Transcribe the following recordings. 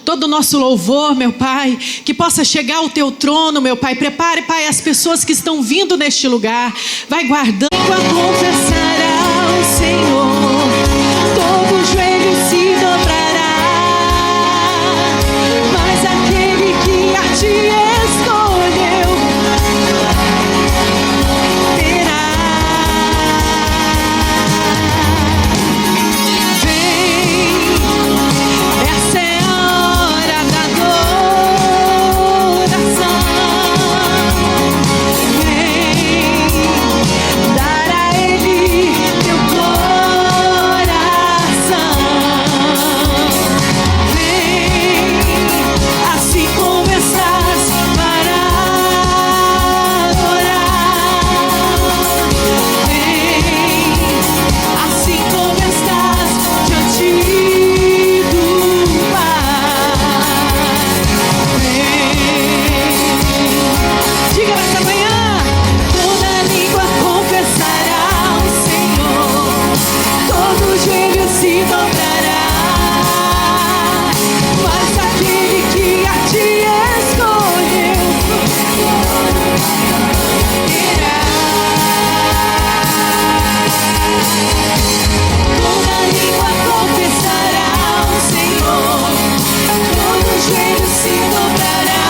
todo o nosso louvor, meu Pai, que possa chegar ao teu trono, meu Pai. Prepare, Pai, as pessoas que estão vindo neste lugar. Vai guardando. Confessará ao Senhor, todo joelho se dobrará, mas aquele que a ti escolheu terá. Vem, essa é a hora da adoração. Vem dar a Ele teu coração. Vem, assim como estás para adorar. Vem, assim como estás diante do Pai. Vem, diga nessa manhã: toda língua confessará ao Senhor, todo joelho se dobrará, mas aquele que a ti escolheu terá. Toda língua confessará ao Senhor, todo joelho se dobrará,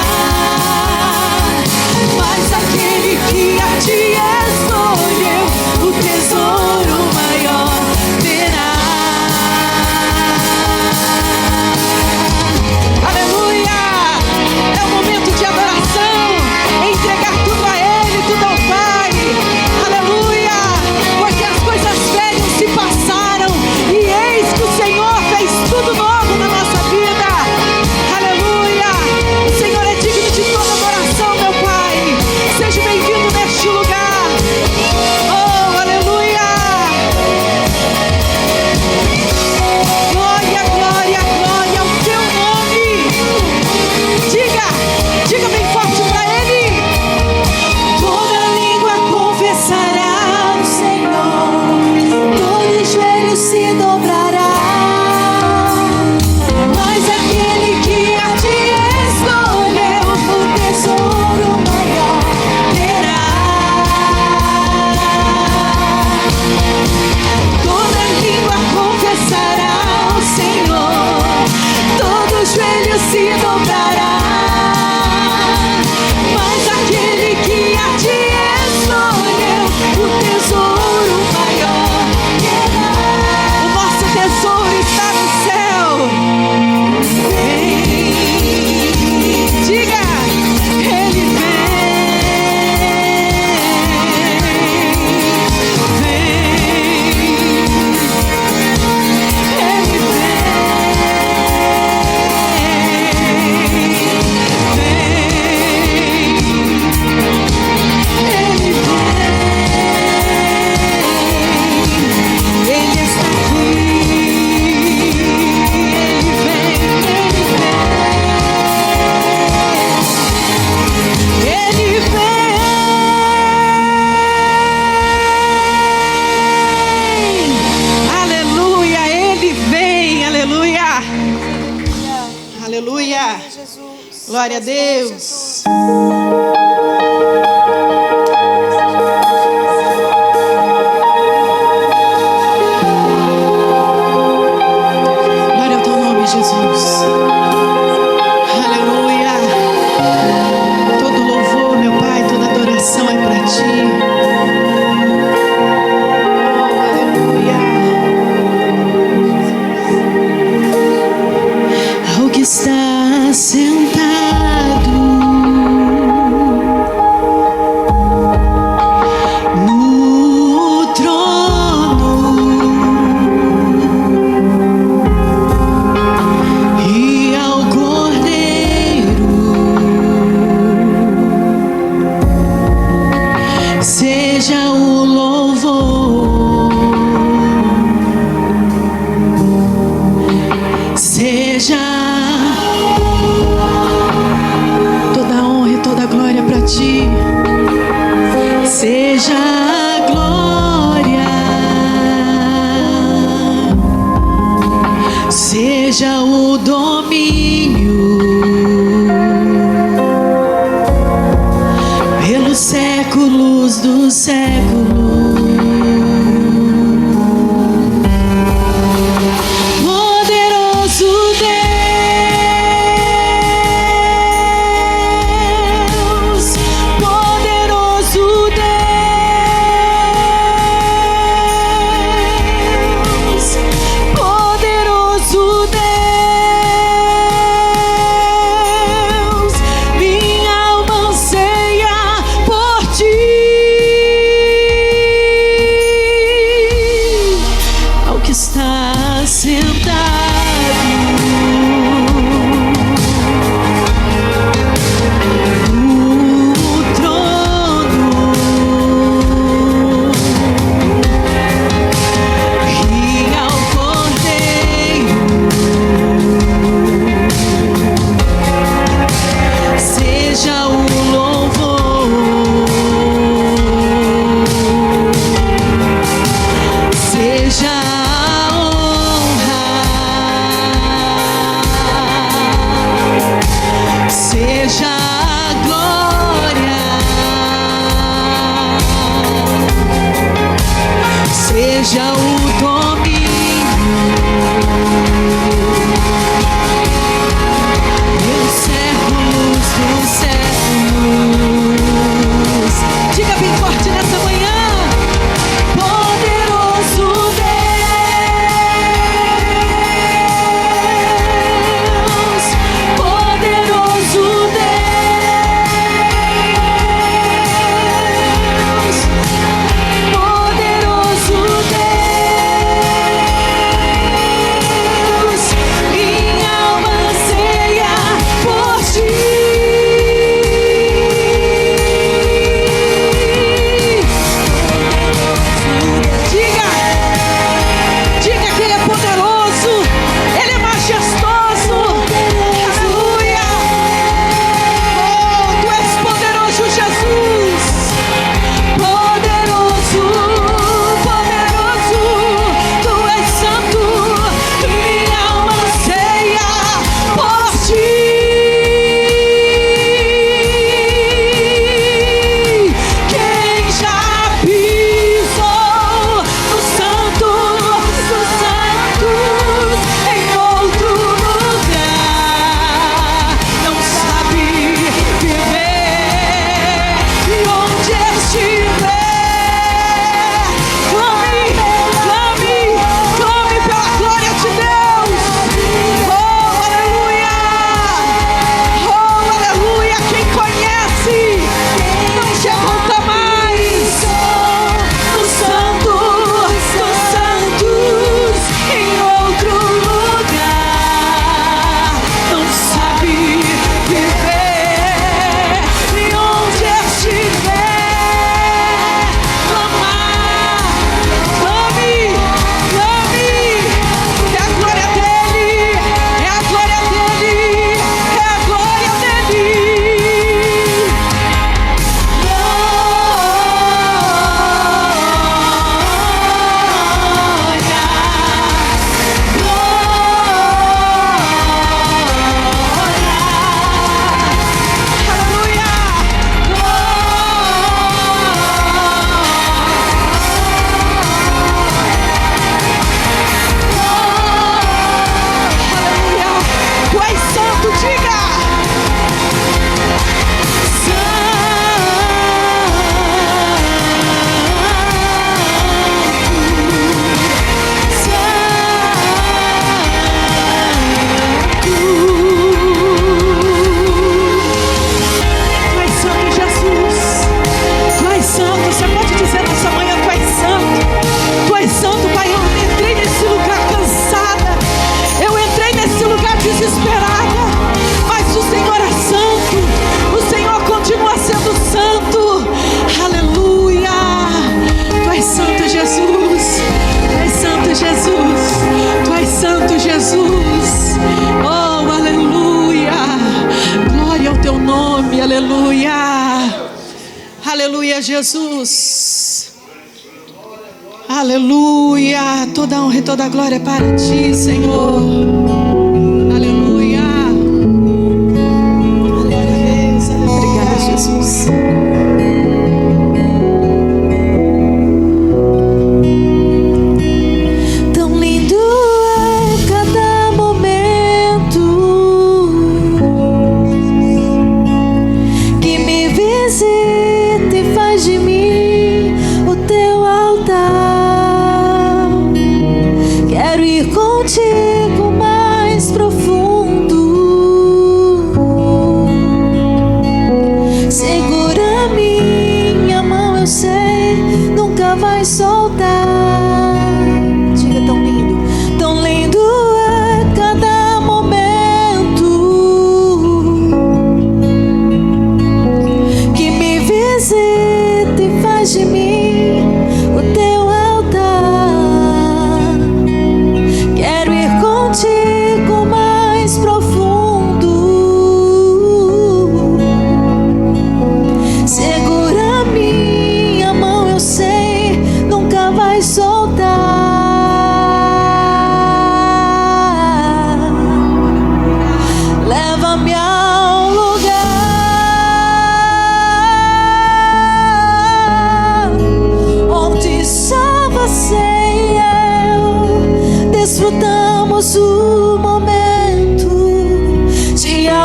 mas aquele que a ti escolheu o tesouro maior terá. Aleluia! É o momento de adoração, entregar tudo a Ele, tudo ao Pai. Aleluia! Porque as coisas velhas se passaram e eis que o Senhor fez tudo novo na nossa vida. Aleluia! O Senhor é digno de toda adoração, meu Pai. Seja bem-vindo neste lugar. Oh, aleluia! Glória, glória, glória ao teu nome. Diga bem forte para Ele. Toda língua confessará ao Senhor, todo joelho se dobrará, mas aquele que a ti escolheu o tesouro maior terá. Toda língua confessará ao Senhor, todo joelho se dobrará, mas aquele que a ti escolheu o tesouro maior terá. O nosso tesouro está no céu. Vem, diga, Ele vem, Ele Ele está aqui. Ele vem. Aleluia, Ele vem, aleluia. Aleluia. Glória a Deus. Glória ao teu nome, Jesus. Aleluia. Todo louvor, meu Pai, toda adoração é para ti. Oh, aleluia. Ao que está sentado no trono e ao Cordeiro seja o louvor, seja toda a honra e toda a glória para ti. Seja a glória, seja o domínio, seja o domínio pelos séculos dos séculos. Diga bem forte nessa manhã: poderoso Deus, poderoso Deus, poderoso Deus, minha alma anseia por ti. Diga que Ele é poderoso, Ele é majestoso. Aleluia. Oh, Tu és poderoso, Jesus. Poderoso, poderoso, Tu és santo. Minha alma anseia por ti. Quem já pisou no santo dos santos em outro lugar não sabe viver e onde estiver. Clame, clame, clame pela glória de Deus. Oh, aleluia. Oh, aleluia. Quem conhece não se aponta mais. Os santos dos santos em outro lugar não sabe viver e onde estiver. Clamar, clame, clame. É a glória dele, é a glória dele, é a glória dele. Tu és santo, diga. Tu és santo, Jesus. Tu és santo. Você pode dizer nessa manhã: Tu és santo. Tu és santo, Pai. Eu entrei nesse lugar cansada. Eu entrei nesse lugar desesperada. Mas o Senhor é santo. O Senhor continua sendo santo. Aleluia. Tu és santo, Jesus. Tu és santo, Jesus. Tu és santo, Jesus. Oh, aleluia. Glória ao teu nome. Aleluia. Aleluia, Jesus. Aleluia. Toda honra e toda glória é para ti, Senhor. Aleluia. Glória a Deus. Obrigada, Jesus. Tão lindo é cada momento que me visita e faz de mim o teu altar. Quero ir contigo mais.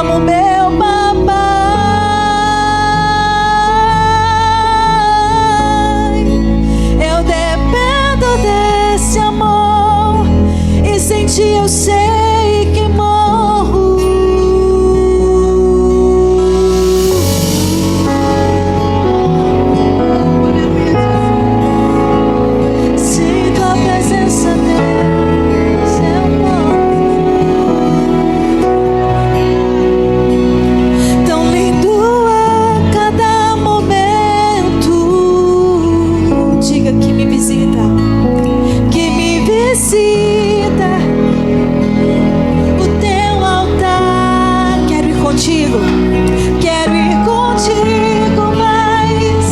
amo meu papai. Eu dependo desse amor e sem ti eu sei que morro. Sinto a presença Deus, eu morro. Tão lindo é cada momento. Diga que me visita, que me visita. O teu altar, quero ir contigo, quero ir contigo mais.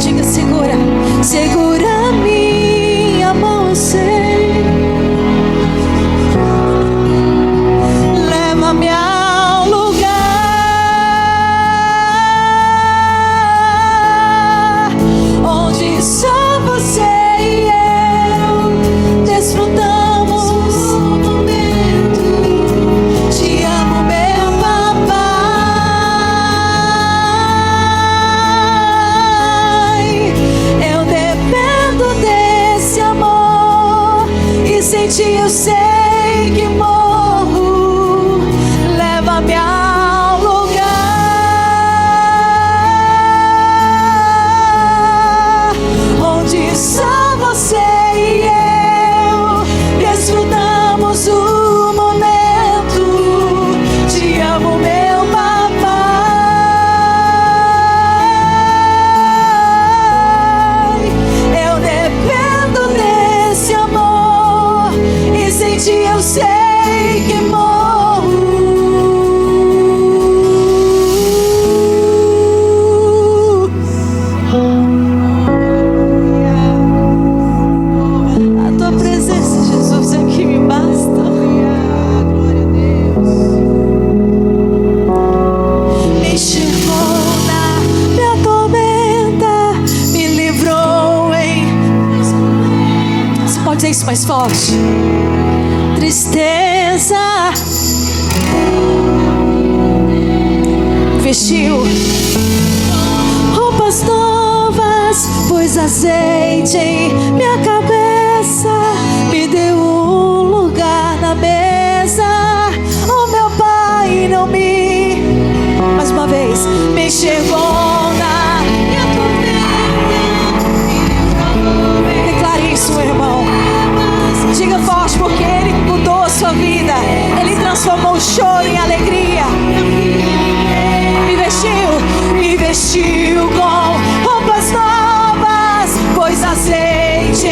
Diga, segura, segura minha mão, eu sei. Leva-me ao lugar onde só você e eu desfrutamos o momento. Te amo, meu papai. Eu dependo desse amor e sem ti eu sei que morro. Leva-me ao lugar onde só você e eu desfrutamos o momento. Te amo, meu papai. Eu dependo desse amor e sem ti eu sei que morro. A tua presença, Jesus, é que me basta. Glória a Deus. Me enxergou na minha tormenta, me livrou em. Você pode dizer isso mais forte? Tristeza, vestiu roupas novas, pôs azeite em minha cabeça, me deu um lugar na mesa. Oh, meu pai, não me. Mais uma vez, me enxergou na minha tormenta. Declare isso, meu irmão. Diga forte, porque Ele mudou a sua vida. Ele transformou o choro em alegria. Me vestiu com roupas novas, pôs azeite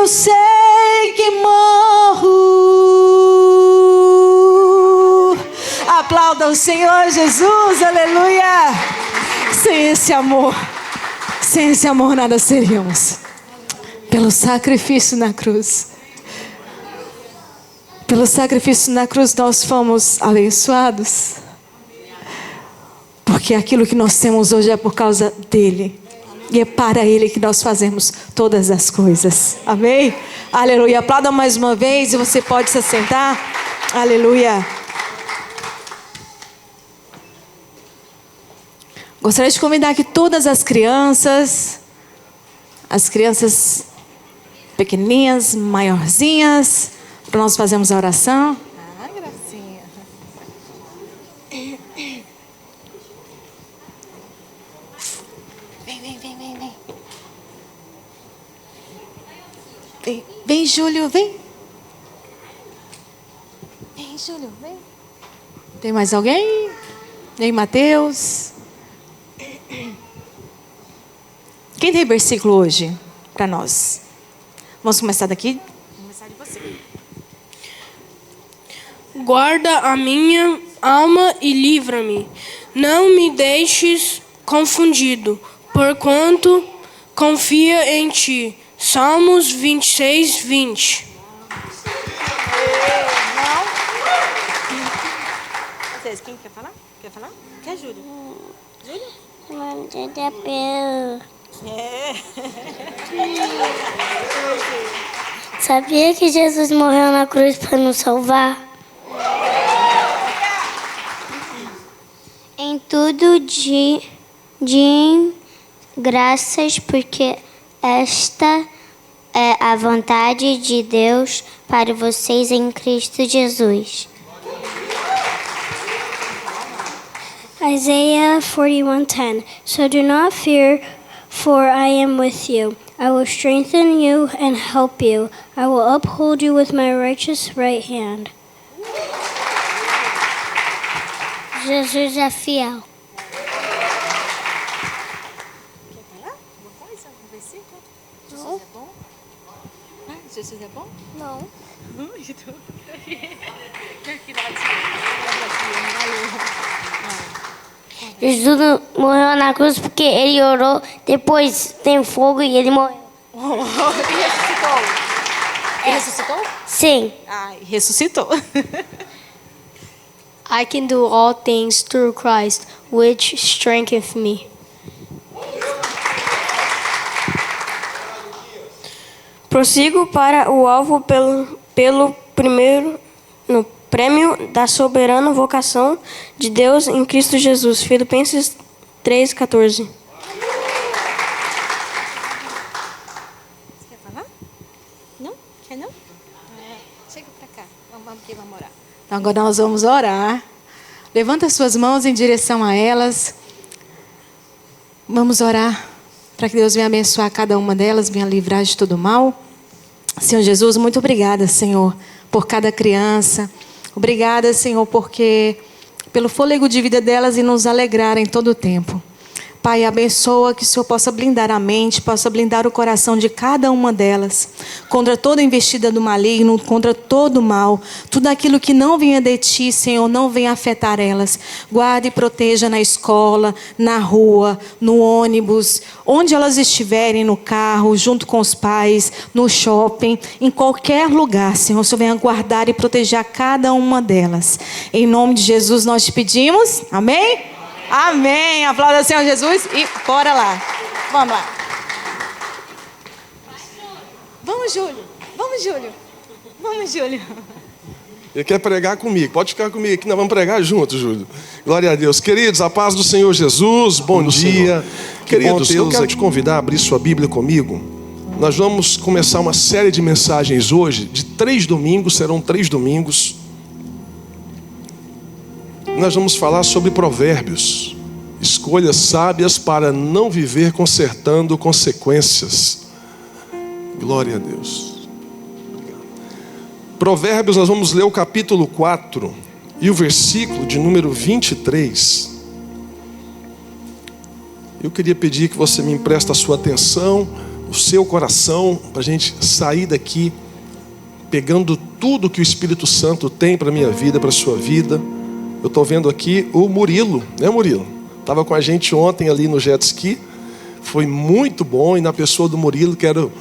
eu sei que morro. Aplauda o Senhor Jesus, aleluia. Sem esse amor nada seríamos. Pelo sacrifício na cruz. Pelo sacrifício na cruz nós fomos abençoados. Porque aquilo que nós temos hoje é por causa dele. E é para ele que nós fazemos todas as coisas. Amém? Aleluia. Aplauda mais uma vez e você pode se assentar. Aleluia. Gostaria de convidar aqui todas as crianças pequenininhas, maiorzinhas, para nós fazermos a oração. Ah, gracinha. Vem. Vem, Júlio, vem. Vem, Júlio, vem. Tem mais alguém? Vem, Mateus. Quem tem versículo hoje para nós? Vamos começar daqui? Vamos começar de você. Guarda a minha alma e livra-me. Não me deixes confundido, porquanto confia em ti. Salmos 26, 20. Vocês, quem quer falar? Quer falar? Quer, Júlio? Júlio? Sabia que Jesus morreu na cruz para nos salvar? Em tudo de graças, porque esta é a vontade de Deus para vocês em Cristo Jesus. Isaiah 41:10. So do not fear, for I am with you. I will strengthen you and help you. I will uphold you with my righteous right hand. Jesus é fiel. Quer falar alguma coisa? Um versículo? Jesus é bom? Jesus é bom? Não. Jesus morreu na cruz porque ele orou, depois tem fogo e ele morreu. E ressuscitou? E ressuscitou? Sim. E ressuscitou. I can do all things through Christ, which strengtheneth me. Prossigo para o alvo pelo prêmio da soberana vocação de Deus em Cristo Jesus. Filipenses 3:14. Quer falar? Não? Quer não? Chega pra cá. Vamos orar. Então agora nós vamos orar. Levanta as suas mãos em direção a elas. Vamos orar para que Deus venha abençoar cada uma delas, venha livrar de todo mal. Senhor Jesus, muito obrigada, Senhor, por cada criança. Obrigada, Senhor, porque pelo fôlego de vida delas e nos alegrar em todo o tempo. Pai, abençoa que o Senhor possa blindar a mente, possa blindar o coração de cada uma delas. Contra toda investida do maligno, contra todo o mal. Tudo aquilo que não venha de Ti, Senhor, não venha afetar elas. Guarde e proteja na escola, na rua, no ônibus, onde elas estiverem, no carro, junto com os pais, no shopping, em qualquer lugar, Senhor. O Senhor venha guardar e proteger cada uma delas. Em nome de Jesus nós te pedimos. Amém? Amém. Aplauda o Senhor Jesus e bora lá. Vamos lá. Vamos, Júlio. Vamos, Júlio. Vamos, Júlio. Ele quer pregar comigo. Pode ficar comigo aqui, nós vamos pregar juntos, Júlio. Glória a Deus. Queridos, a paz do Senhor Jesus. Bom dia. Queridos, eu quero te convidar a abrir sua Bíblia comigo. Nós vamos começar uma série de mensagens hoje, de 3 domingos, serão 3 domingos. Nós vamos falar sobre provérbios, escolhas sábias para não viver consertando consequências. Glória a Deus. Obrigado. Provérbios, nós vamos ler o capítulo 4 e o versículo de número 23. Eu queria pedir que você me empreste a sua atenção, o seu coração, para a gente sair daqui pegando tudo que o Espírito Santo tem para a minha vida, para a sua vida. Eu estou vendo aqui o Murilo, né, Murilo? Estava com a gente ontem ali no jet ski, foi muito bom. E na pessoa do Murilo quero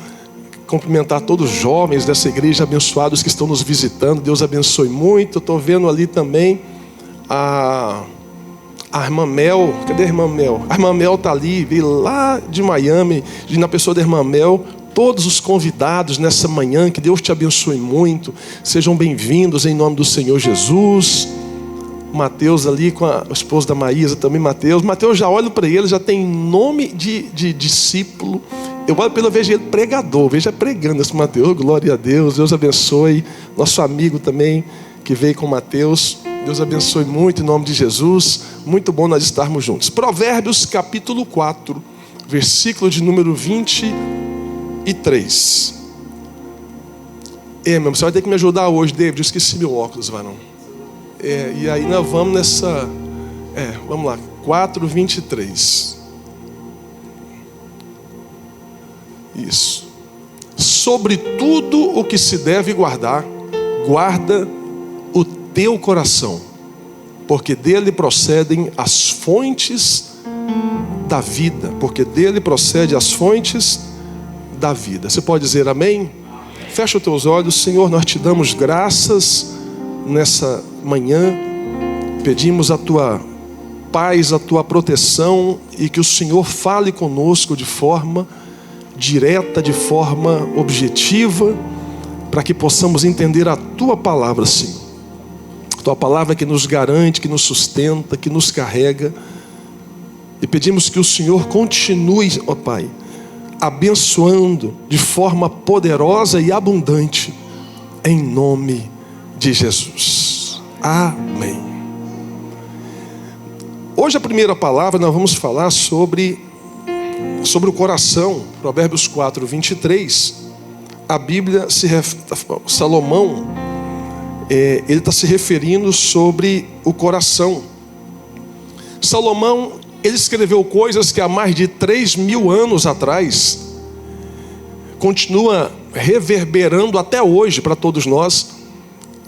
cumprimentar todos os jovens dessa igreja abençoados que estão nos visitando. Deus abençoe muito. Estou vendo ali também a irmã Mel. Cadê a irmã Mel? A irmã Mel está ali, veio lá de Miami, na pessoa da irmã Mel. Todos os convidados nessa manhã, que Deus te abençoe muito. Sejam bem-vindos em nome do Senhor Jesus. Mateus ali com a esposa da Maísa também, Mateus. Mateus, já olho para ele, já tem nome de discípulo. Eu olho pelo, vejo ele pregador, veja pregando esse Mateus. Glória a Deus, Deus abençoe. Nosso amigo também que veio com Mateus. Deus abençoe muito em nome de Jesus. Muito bom nós estarmos juntos. Provérbios capítulo 4, versículo de número 23. Meu irmão, você vai ter que me ajudar hoje, David. Eu esqueci meu óculos, varão. E aí nós vamos nessa... vamos lá, 4:23. Isso. Sobre tudo o que se deve guardar, guarda o teu coração, porque dele procedem as fontes da vida. Porque dele procedem as fontes da vida. Você pode dizer amém? Fecha os teus olhos. Senhor, nós te damos graças nessa manhã. Pedimos a tua paz, a tua proteção, e que o Senhor fale conosco de forma direta, de forma objetiva, para que possamos entender a tua palavra, Senhor. A tua palavra que nos garante, que nos sustenta, que nos carrega. E pedimos que o Senhor continue, ó Pai, abençoando de forma poderosa e abundante, em nome de Jesus. Amém. Hoje a primeira palavra nós vamos falar sobre o coração. Provérbios 4:23. A Bíblia Salomão, ele está se referindo sobre o coração. Salomão, ele escreveu coisas que há mais de 3.000 anos atrás continua reverberando até hoje para todos nós.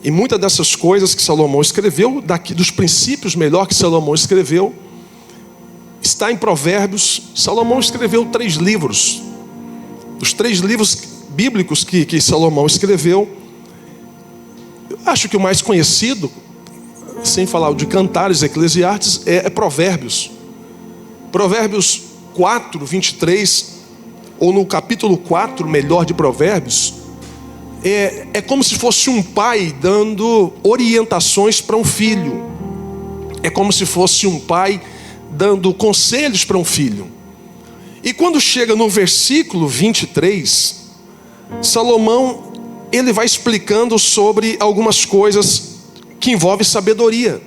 E muitas dessas coisas que Salomão escreveu, daqui dos princípios melhor que Salomão escreveu, está em Provérbios. Salomão escreveu 3 livros. Os 3 livros bíblicos que Salomão escreveu, acho que o mais conhecido, sem falar de Cantares, Eclesiastes, é Provérbios. Provérbios 4:23, ou no capítulo 4, melhor, de Provérbios, é como se fosse um pai dando orientações para um filho. É como se fosse um pai dando conselhos para um filho. E quando chega no versículo 23, Salomão, ele vai explicando sobre algumas coisas que envolvem sabedoria.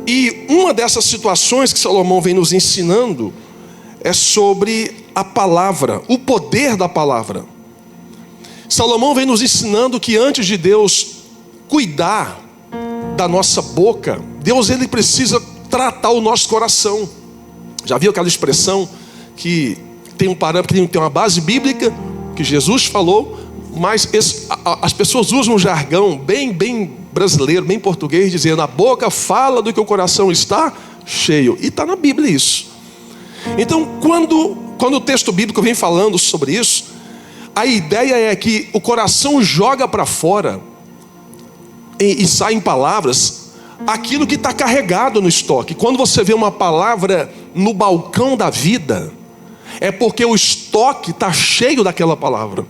E uma dessas situações que Salomão vem nos ensinando é sobre a palavra, o poder da palavra. Salomão vem nos ensinando que antes de Deus cuidar da nossa boca, Deus, ele precisa tratar o nosso coração. Já viu aquela expressão que tem um parâmetro, tem uma base bíblica que Jesus falou, mas as pessoas usam um jargão bem brasileiro, bem português, dizendo: a boca fala do que o coração está cheio. E está na Bíblia isso. Então, quando o texto bíblico vem falando sobre isso, a ideia é que o coração joga para fora e sai em palavras aquilo que está carregado no estoque. Quando você vê uma palavra no balcão da vida, é porque o estoque está cheio daquela palavra.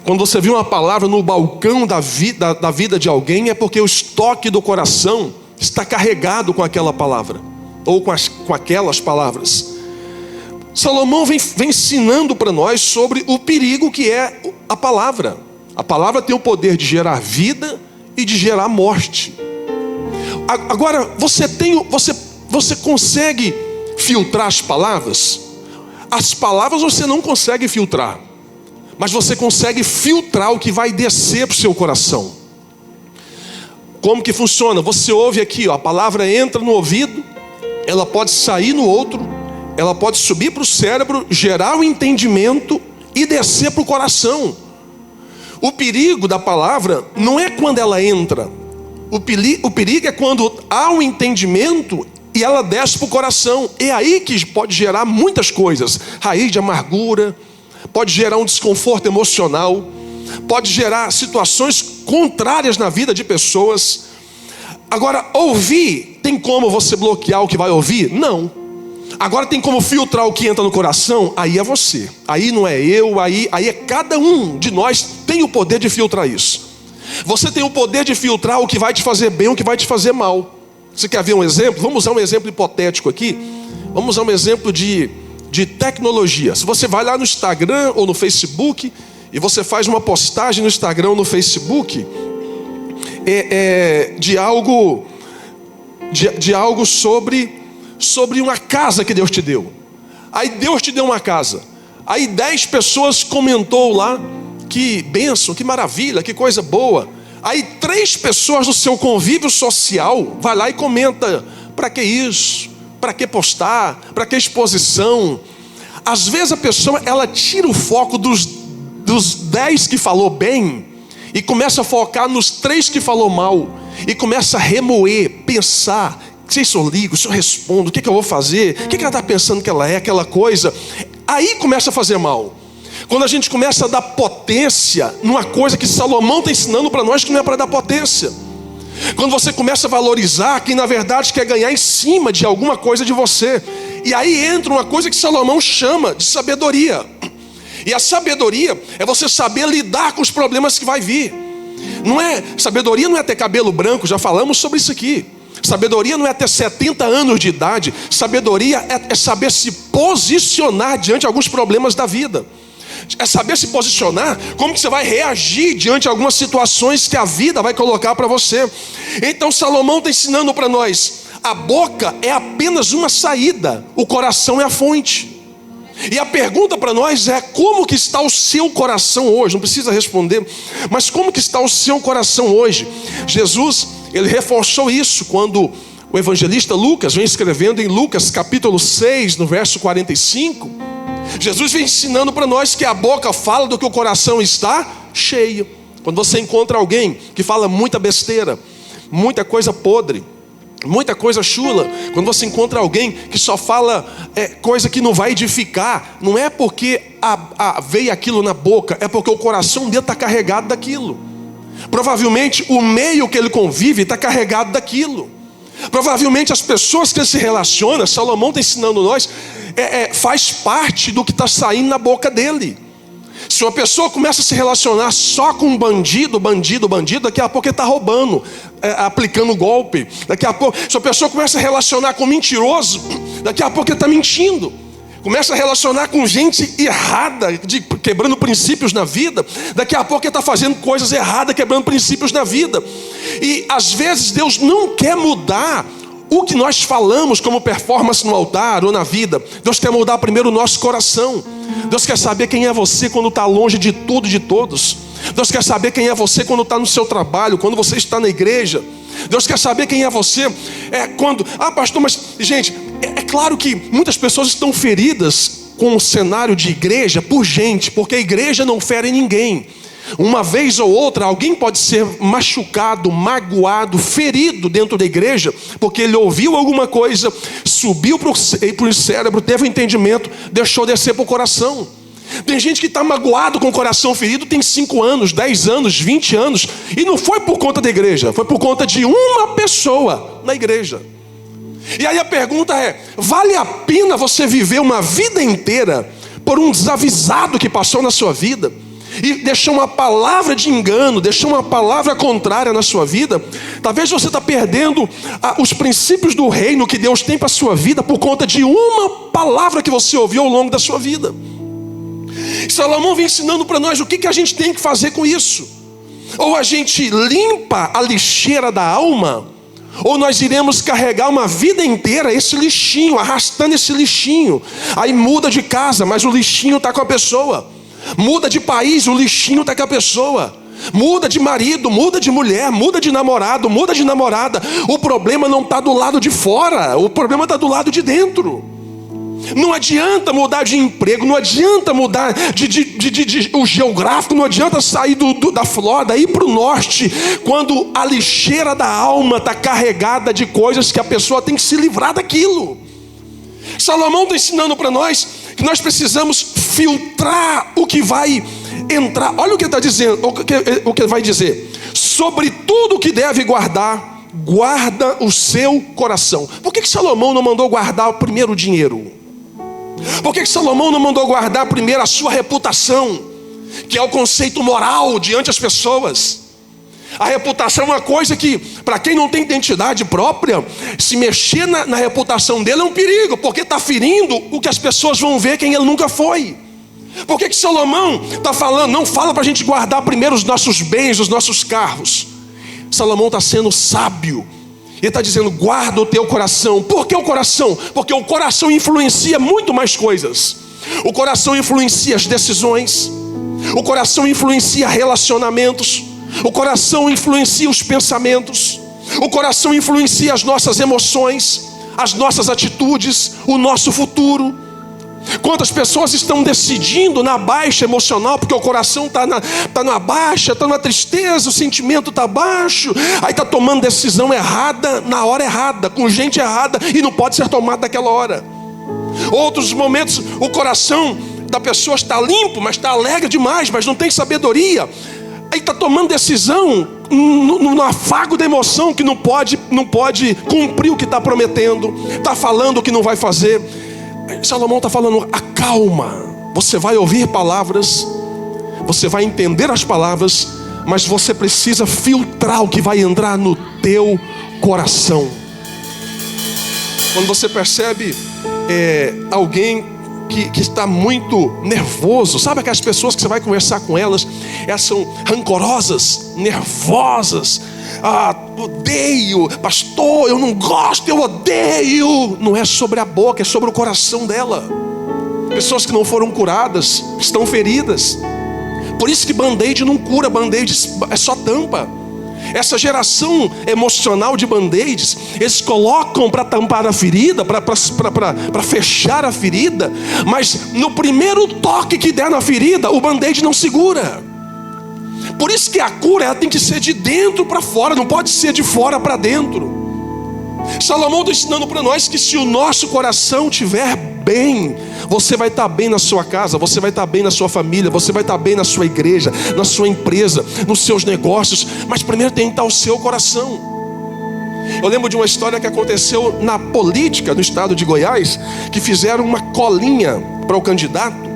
Quando você vê uma palavra no balcão da vida de alguém, é porque o estoque do coração está carregado com aquela palavra, ou com aquelas palavras. Salomão vem ensinando para nós sobre o perigo que é a palavra. A palavra tem o poder de gerar vida e de gerar morte. Agora, você consegue filtrar as palavras? As palavras você não consegue filtrar, mas você consegue filtrar o que vai descer para o seu coração. Como que funciona? Você ouve aqui, a palavra entra no ouvido, ela pode sair no outro, ela pode subir para o cérebro, gerar o entendimento e descer para o coração. O perigo da palavra não é quando ela entra. O perigo é quando há um entendimento e ela desce para o coração. É aí que pode gerar muitas coisas. Raiz de amargura, pode gerar um desconforto emocional, pode gerar situações contrárias na vida de pessoas. Agora, ouvir, tem como você bloquear o que vai ouvir? Não. Agora tem como filtrar o que entra no coração? Aí é você. Aí não é eu, aí é cada um de nós tem o poder de filtrar isso. Você tem o poder de filtrar o que vai te fazer bem, o que vai te fazer mal. Você quer ver um exemplo? Vamos usar um exemplo hipotético aqui. Vamos usar um exemplo de tecnologia. Se você vai lá no Instagram ou no Facebook e você faz uma postagem no Instagram ou no Facebook de algo sobre uma casa que Deus te deu. Aí Deus te deu uma casa. Aí 10 pessoas comentou lá, que bênção, que maravilha, que coisa boa. Aí 3 pessoas do seu convívio social vai lá e comenta: para que isso? Para que postar? Para que exposição? Às vezes a pessoa, ela tira o foco dos 10 que falou bem e começa a focar nos 3 que falou mal. E começa a remoer, pensar: se eu ligo, se eu respondo, o que eu vou fazer? O que ela está pensando que ela é, aquela coisa? Aí começa a fazer mal. Quando a gente começa a dar potência numa coisa que Salomão está ensinando para nós que não é para dar potência. Quando você começa a valorizar quem na verdade quer ganhar em cima de alguma coisa de você. E aí entra uma coisa que Salomão chama de sabedoria. E a sabedoria é você saber lidar com os problemas que vai vir. Sabedoria não é ter cabelo branco, já falamos sobre isso aqui. Sabedoria não é ter 70 anos de idade. Sabedoria é saber se posicionar diante de alguns problemas da vida. É saber se posicionar, como que você vai reagir diante de algumas situações que a vida vai colocar para você. Então Salomão está ensinando para nós: a boca é apenas uma saída, o coração é a fonte. E a pergunta para nós é: como que está o seu coração hoje? Não precisa responder, mas como que está o seu coração hoje? Jesus, ele reforçou isso quando o evangelista Lucas vem escrevendo em Lucas capítulo 6, no verso 45. Jesus vem ensinando para nós que a boca fala do que o coração está cheio. Quando você encontra alguém que fala muita besteira, muita coisa podre, muita coisa chula, quando você encontra alguém que só fala coisa que não vai edificar, não é porque veio aquilo na boca, é porque o coração dele está carregado daquilo. Provavelmente o meio que ele convive está carregado daquilo. Provavelmente as pessoas que ele se relaciona, Salomão está ensinando nós, faz parte do que está saindo na boca dele. Se uma pessoa começa a se relacionar só com bandido, daqui a pouco ele está roubando, aplicando golpe. Daqui a pouco, se a pessoa começa a relacionar com mentiroso, daqui a pouco ele está mentindo. Começa a relacionar com gente errada, quebrando princípios na vida, daqui a pouco ele está fazendo coisas erradas, quebrando princípios na vida. E às vezes Deus não quer mudar o que nós falamos como performance no altar ou na vida. Deus quer mudar primeiro o nosso coração. Deus quer saber quem é você quando está longe de tudo e de todos. Deus quer saber quem é você quando está no seu trabalho, quando você está na igreja. Deus quer saber quem é você quando... pastor, mas gente, é claro que muitas pessoas estão feridas com o cenário de igreja porque a igreja não fere ninguém. Uma vez ou outra, alguém pode ser machucado, magoado, ferido dentro da igreja, porque ele ouviu alguma coisa, subiu para o cérebro, teve um entendimento, deixou descer para o coração. Tem gente que está magoado com o coração ferido, tem 5 anos, 10 anos, 20 anos, e não foi por conta da igreja, foi por conta de uma pessoa na igreja. E aí a pergunta é: vale a pena você viver uma vida inteira por um desavisado que passou na sua vida e deixou uma palavra de engano, deixou uma palavra contrária na sua vida? Talvez você está perdendo os princípios do reino que Deus tem para a sua vida por conta de uma palavra que você ouviu ao longo da sua vida. Salomão vem ensinando para nós o que a gente tem que fazer com isso. Ou a gente limpa a lixeira da alma, ou nós iremos carregar uma vida inteira esse lixinho, arrastando esse lixinho. Aí muda de casa, mas o lixinho está com a pessoa. Muda de país, o lixinho está com a pessoa. Muda de marido, muda de mulher, muda de namorado, muda de namorada. O problema não está do lado de fora, o problema está do lado de dentro. Não adianta mudar de emprego, não adianta mudar o geográfico, não adianta sair da Flórida, ir para o norte, quando a lixeira da alma está carregada de coisas que a pessoa tem que se livrar daquilo. Salomão está ensinando para nós que nós precisamos filtrar o que vai entrar. Olha o que ele está dizendo, o que ele vai dizer. Sobre tudo que deve guardar, guarda o seu coração. Por que Salomão não mandou guardar primeiro o dinheiro? Por que Salomão não mandou guardar primeiro a sua reputação, que é o conceito moral diante das pessoas? A reputação é uma coisa que, para quem não tem identidade própria, se mexer na reputação dele é um perigo, porque está ferindo o que as pessoas vão ver quem ele nunca foi. Por que Salomão está falando? Não fala para a gente guardar primeiro os nossos bens, os nossos carros. Salomão está sendo sábio. Ele está dizendo, guarda o teu coração. Por que o coração? Porque o coração influencia muito mais coisas. O coração influencia as decisões. O coração influencia relacionamentos. O coração influencia os pensamentos. O coração influencia as nossas emoções, as nossas atitudes, o nosso futuro. Quantas pessoas estão decidindo na baixa emocional, porque o coração está na baixa, está na tristeza, o sentimento está baixo, aí está tomando decisão errada, na hora errada, com gente errada, e não pode ser tomada naquela hora. Outros momentos, o coração da pessoa está limpo, mas está alegre demais, mas não tem sabedoria, aí está tomando decisão no afago da emoção, que não pode cumprir o que está prometendo, está falando o que não vai fazer. Salomão está falando, acalma. Você vai ouvir palavras, você vai entender as palavras, mas você precisa filtrar o que vai entrar no teu coração. Quando você percebe alguém que está muito nervoso, sabe aquelas pessoas que você vai conversar com elas, elas são rancorosas, nervosas, odeio, pastor, eu não gosto, eu odeio. Não é sobre a boca, é sobre o coração dela. Pessoas que não foram curadas, estão feridas. Por isso que band-aid não cura, band-aid é só tampa. Essa geração emocional de band-aids, eles colocam para tampar a ferida, para fechar a ferida, mas no primeiro toque que der na ferida, o band-aid não segura. Por isso que a cura, ela tem que ser de dentro para fora, não pode ser de fora para dentro. Salomão está ensinando para nós que se o nosso coração estiver bem, você vai estar bem na sua casa, você vai estar bem na sua família, você vai estar bem na sua igreja, na sua empresa, nos seus negócios, mas primeiro tem que estar o seu coração. Eu lembro de uma história que aconteceu na política do estado de Goiás, que fizeram uma colinha para o candidato,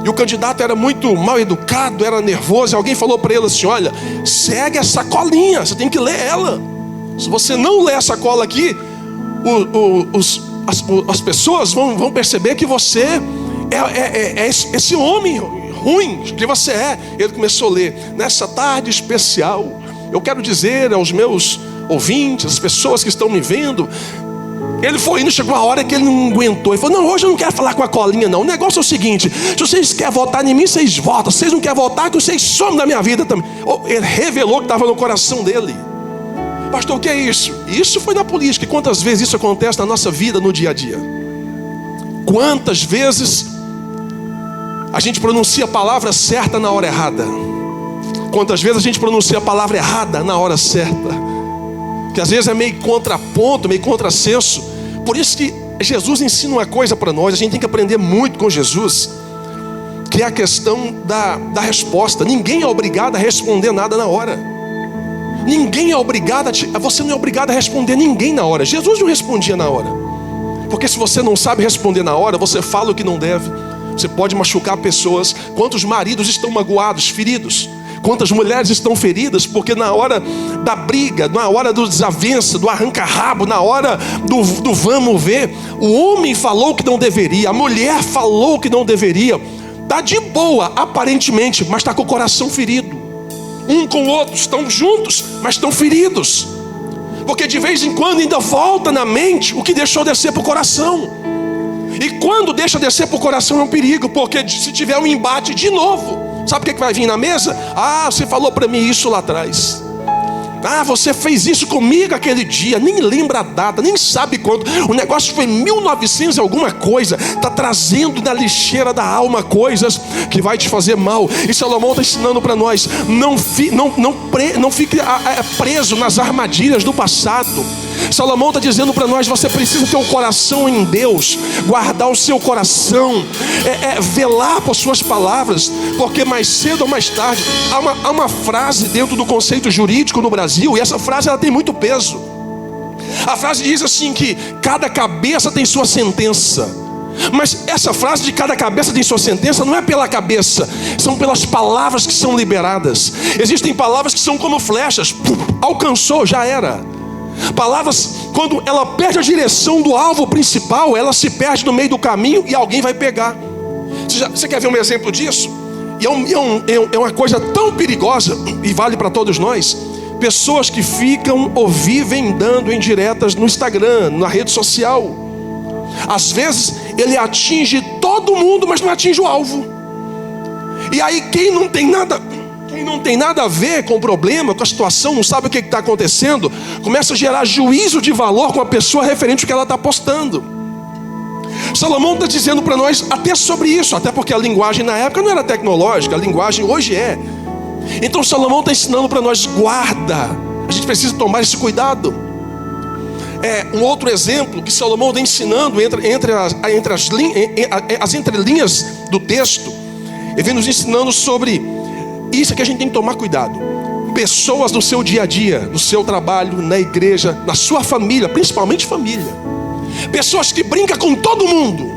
e o candidato era muito mal educado, era nervoso, e alguém falou para ele assim, olha, segue essa colinha, você tem que ler ela. Se você não ler essa cola aqui, as pessoas vão perceber que você é esse homem ruim que você é. Ele começou a ler, nessa tarde especial, eu quero dizer aos meus ouvintes, as pessoas que estão me vendo. Ele foi indo, chegou uma hora que ele não aguentou. Ele falou, não, hoje eu não quero falar com a colinha não. O negócio é o seguinte, se vocês querem votar em mim, vocês votam. Se vocês não querem votar, que vocês somem da minha vida também. Ele revelou que estava no coração dele. Pastor, o que é isso? Isso foi na política. E quantas vezes isso acontece na nossa vida, no dia a dia? Quantas vezes a gente pronuncia a palavra certa na hora errada? Quantas vezes a gente pronuncia a palavra errada na hora certa? Que às vezes é meio contraponto, meio contrassenso. Por isso que Jesus ensina uma coisa para nós, a gente tem que aprender muito com Jesus, que é a questão da resposta. Ninguém é obrigado a responder nada na hora. Ninguém é obrigado você não é obrigado a responder ninguém na hora. Jesus não respondia na hora, porque se você não sabe responder na hora, você fala o que não deve, você pode machucar pessoas. Quantos maridos estão magoados, feridos? Quantas mulheres estão feridas porque na hora da briga, na hora do desavença, do arranca-rabo, na hora do vamos ver, o homem falou o que não deveria, a mulher falou o que não deveria. Está de boa, aparentemente, mas está com o coração ferido. Um com o outro, estão juntos, mas estão feridos. Porque de vez em quando ainda volta na mente o que deixou descer para o coração. E quando deixa descer para o coração é um perigo, porque se tiver um embate de novo, sabe o que vai vir na mesa? Ah, você falou para mim isso lá atrás. Ah, você fez isso comigo aquele dia, nem lembra a data, nem sabe quando. O negócio foi 1900 alguma coisa. Está trazendo na lixeira da alma coisas que vai te fazer mal. E Salomão está ensinando para nós: não fique preso nas armadilhas do passado. Salomão está dizendo para nós: você precisa ter o coração em Deus, guardar o seu coração, velar por suas palavras, porque mais cedo ou mais tarde, há uma frase dentro do conceito jurídico no Brasil, e essa frase ela tem muito peso. A frase diz assim que cada cabeça tem sua sentença. Mas essa frase de cada cabeça tem sua sentença não é pela cabeça, são pelas palavras que são liberadas. Existem palavras que são como flechas, alcançou, já era. Palavras, quando ela perde a direção do alvo principal, ela se perde no meio do caminho e alguém vai pegar. Você quer ver um exemplo disso? E é uma coisa tão perigosa, e vale para todos nós. Pessoas que ficam ou vivem dando indiretas no Instagram, na rede social. Às vezes ele atinge todo mundo, mas não atinge o alvo. E aí quem não tem nada a ver com o problema, com a situação, não sabe o que está acontecendo, começa a gerar juízo de valor com a pessoa referente ao que ela está postando. Salomão está dizendo para nós até sobre isso, até porque a linguagem na época não era tecnológica, a linguagem hoje é. Então Salomão está ensinando para nós: guarda, a gente precisa tomar esse cuidado. Um outro exemplo que Salomão está ensinando entre as entrelinhas do texto, ele vem nos ensinando sobre isso que a gente tem que tomar cuidado. Pessoas no seu dia a dia, no seu trabalho, na igreja, na sua família, principalmente família. Pessoas que brincam com todo mundo.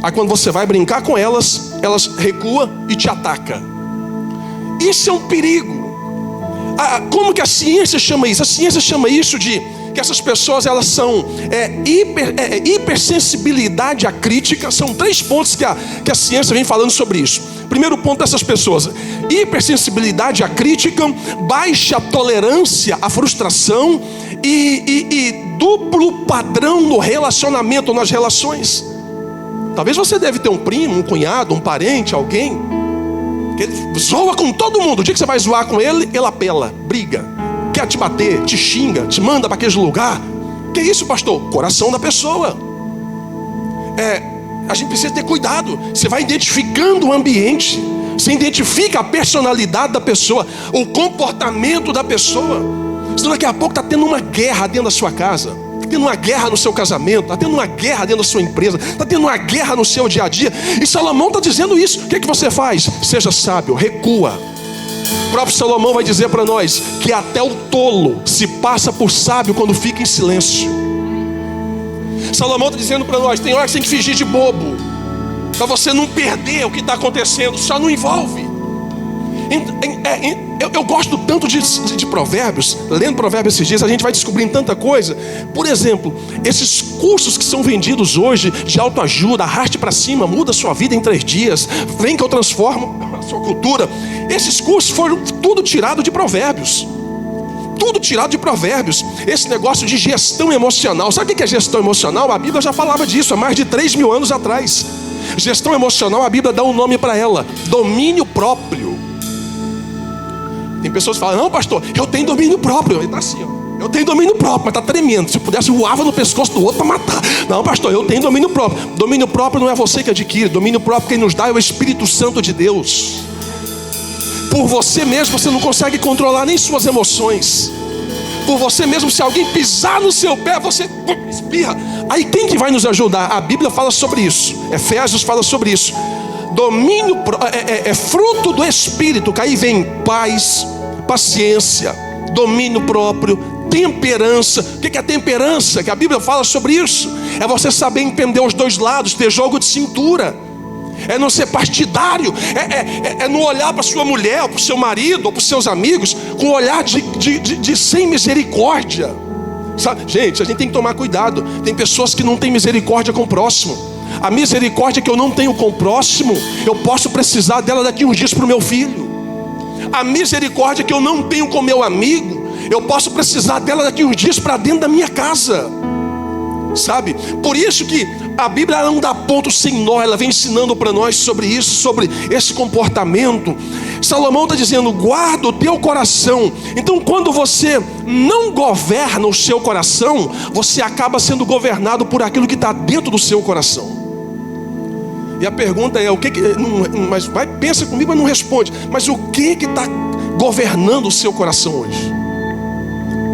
Aí quando você vai brincar com elas, elas recuam e te atacam. Isso é um perigo. Como que a ciência chama isso? A ciência chama isso de que essas pessoas, elas são hipersensibilidade à crítica. São 3 pontos que a ciência vem falando sobre isso. Primeiro ponto dessas pessoas: hipersensibilidade à crítica, baixa tolerância à frustração e duplo padrão no relacionamento, nas relações. Talvez você deve ter um primo, um cunhado, um parente, alguém que ele zoa com todo mundo. O dia que você vai zoar com ele, ele apela, briga, quer te bater, te xinga, te manda para aquele lugar. Que isso, pastor? Coração da pessoa. A gente precisa ter cuidado. Você vai identificando o ambiente, você identifica a personalidade da pessoa, o comportamento da pessoa. Senão daqui a pouco está tendo uma guerra dentro da sua casa, está tendo uma guerra no seu casamento, está tendo uma guerra dentro da sua empresa, está tendo uma guerra no seu dia a dia. E Salomão está dizendo isso. O que você faz? Seja sábio, recua. O próprio Salomão vai dizer para nós que até o tolo se passa por sábio quando fica em silêncio. Salomão está dizendo para nós: tem hora que você tem que fingir de bobo, para você não perder o que está acontecendo. Só não envolve. Eu gosto tanto de provérbios. Lendo provérbios esses dias, a gente vai descobrindo tanta coisa. Por exemplo, esses cursos que são vendidos hoje de autoajuda, arraste para cima, muda a sua vida em 3 dias, vem que eu transformo a sua cultura. Esses cursos foram tudo tirado de provérbios. Tudo tirado de provérbios. Esse negócio de gestão emocional. Sabe o que é gestão emocional? A Bíblia já falava disso há mais de 3.000 anos atrás. Gestão emocional, a Bíblia dá um nome para ela: domínio próprio. Tem pessoas que falam: não, pastor, eu tenho domínio próprio. Ele está assim, ó. Eu tenho domínio próprio, mas está tremendo. Se eu pudesse, voava no pescoço do outro para matar. Não, pastor, eu tenho domínio próprio. Domínio próprio não é você que adquire. Domínio próprio quem nos dá é o Espírito Santo de Deus. Por você mesmo você não consegue controlar nem suas emoções. Por você mesmo, se alguém pisar no seu pé, você espirra. Aí quem que vai nos ajudar? A Bíblia fala sobre isso. Efésios fala sobre isso. Domínio é fruto do Espírito, que aí vem paz, paciência, domínio próprio, temperança. O que é temperança? Que a Bíblia fala sobre isso. É você saber entender os dois lados, ter jogo de cintura. É não ser partidário. É não olhar para sua mulher, ou para o seu marido, ou para os seus amigos com um olhar de sem misericórdia. Sabe? Gente, a gente tem que tomar cuidado. Tem pessoas que não têm misericórdia com o próximo. A misericórdia que eu não tenho com o próximo, eu posso precisar dela daqui uns dias para o meu filho. A misericórdia que eu não tenho com meu amigo, eu posso precisar dela daqui uns dias para dentro da minha casa. Sabe? Por isso que A Bíblia não dá ponto sem nó, ela vem ensinando para nós sobre isso, sobre esse comportamento. Salomão está dizendo: guarda o teu coração. Então, quando você não governa o seu coração, você acaba sendo governado por aquilo que está dentro do seu coração. E a pergunta é: mas pensa comigo, mas não responde. Mas o que está governando o seu coração hoje?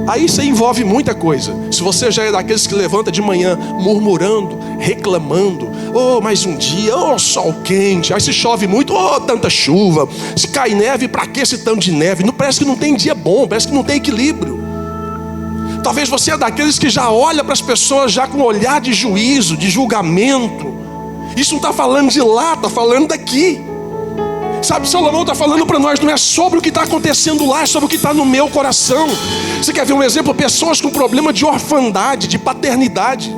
Aí isso envolve muita coisa. Se você já é daqueles que levanta de manhã murmurando, reclamando: oh, mais um dia, oh, sol quente. Aí se chove muito, oh, tanta chuva. Se cai neve, para que esse tanto de neve? Não, parece que não tem dia bom, parece que não tem equilíbrio. Talvez você é daqueles que já olha para as pessoas já com um olhar de juízo, de julgamento. Isso não está falando de lá, está falando daqui. Sabe, Salomão está falando para nós, não é sobre o que está acontecendo lá, é sobre o que está no meu coração. Você quer ver um exemplo? Pessoas com problema de orfandade, de paternidade.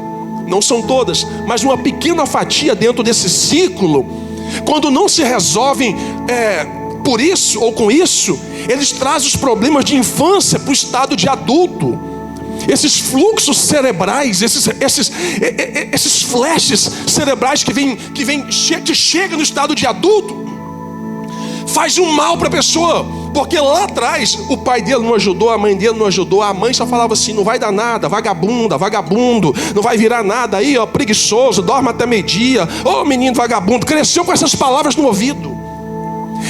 Não são todas, mas uma pequena fatia dentro desse ciclo. Quando não se resolvem por isso ou com isso, eles trazem os problemas de infância para o estado de adulto. Esses fluxos cerebrais, esses flashes cerebrais que chega no estado de adulto, faz um mal para a pessoa, porque lá atrás o pai dele não ajudou, a mãe dele não ajudou, a mãe só falava assim: não vai dar nada, vagabunda, vagabundo, não vai virar nada aí, ó, preguiçoso, dorme até meio-dia, ô menino vagabundo. Cresceu com essas palavras no ouvido,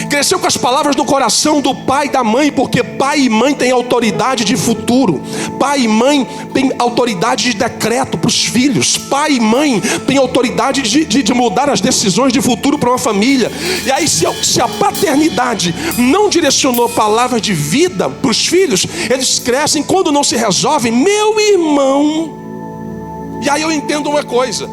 cresceu com as palavras no coração do pai e da mãe, porque pai e mãe têm autoridade de futuro. Pai e mãe têm autoridade de decreto para os filhos. Pai e mãe têm autoridade de mudar as decisões de futuro para uma família. E aí se a paternidade não direcionou palavras de vida para os filhos, eles crescem, quando não se resolvem, meu irmão. E aí eu entendo uma coisa,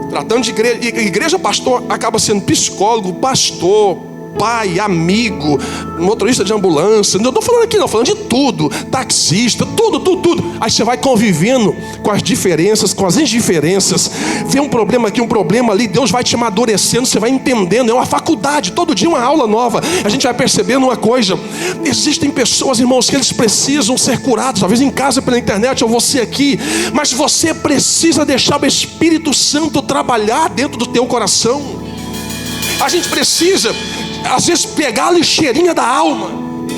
tratando de igreja, pastor acaba sendo psicólogo, pastor, pai, amigo, motorista de ambulância. Não estou falando aqui, não, falando de tudo, taxista, tudo. Aí você vai convivendo com as diferenças, com as indiferenças, vê um problema aqui, um problema ali, Deus vai te amadurecendo, você vai entendendo. É uma faculdade, todo dia uma aula nova. A gente vai percebendo uma coisa: existem pessoas, irmãos, que eles precisam ser curados, talvez em casa, pela internet, ou você aqui, mas você precisa deixar o Espírito Santo trabalhar dentro do teu coração. A gente precisa, às vezes, pegar a lixeirinha da alma,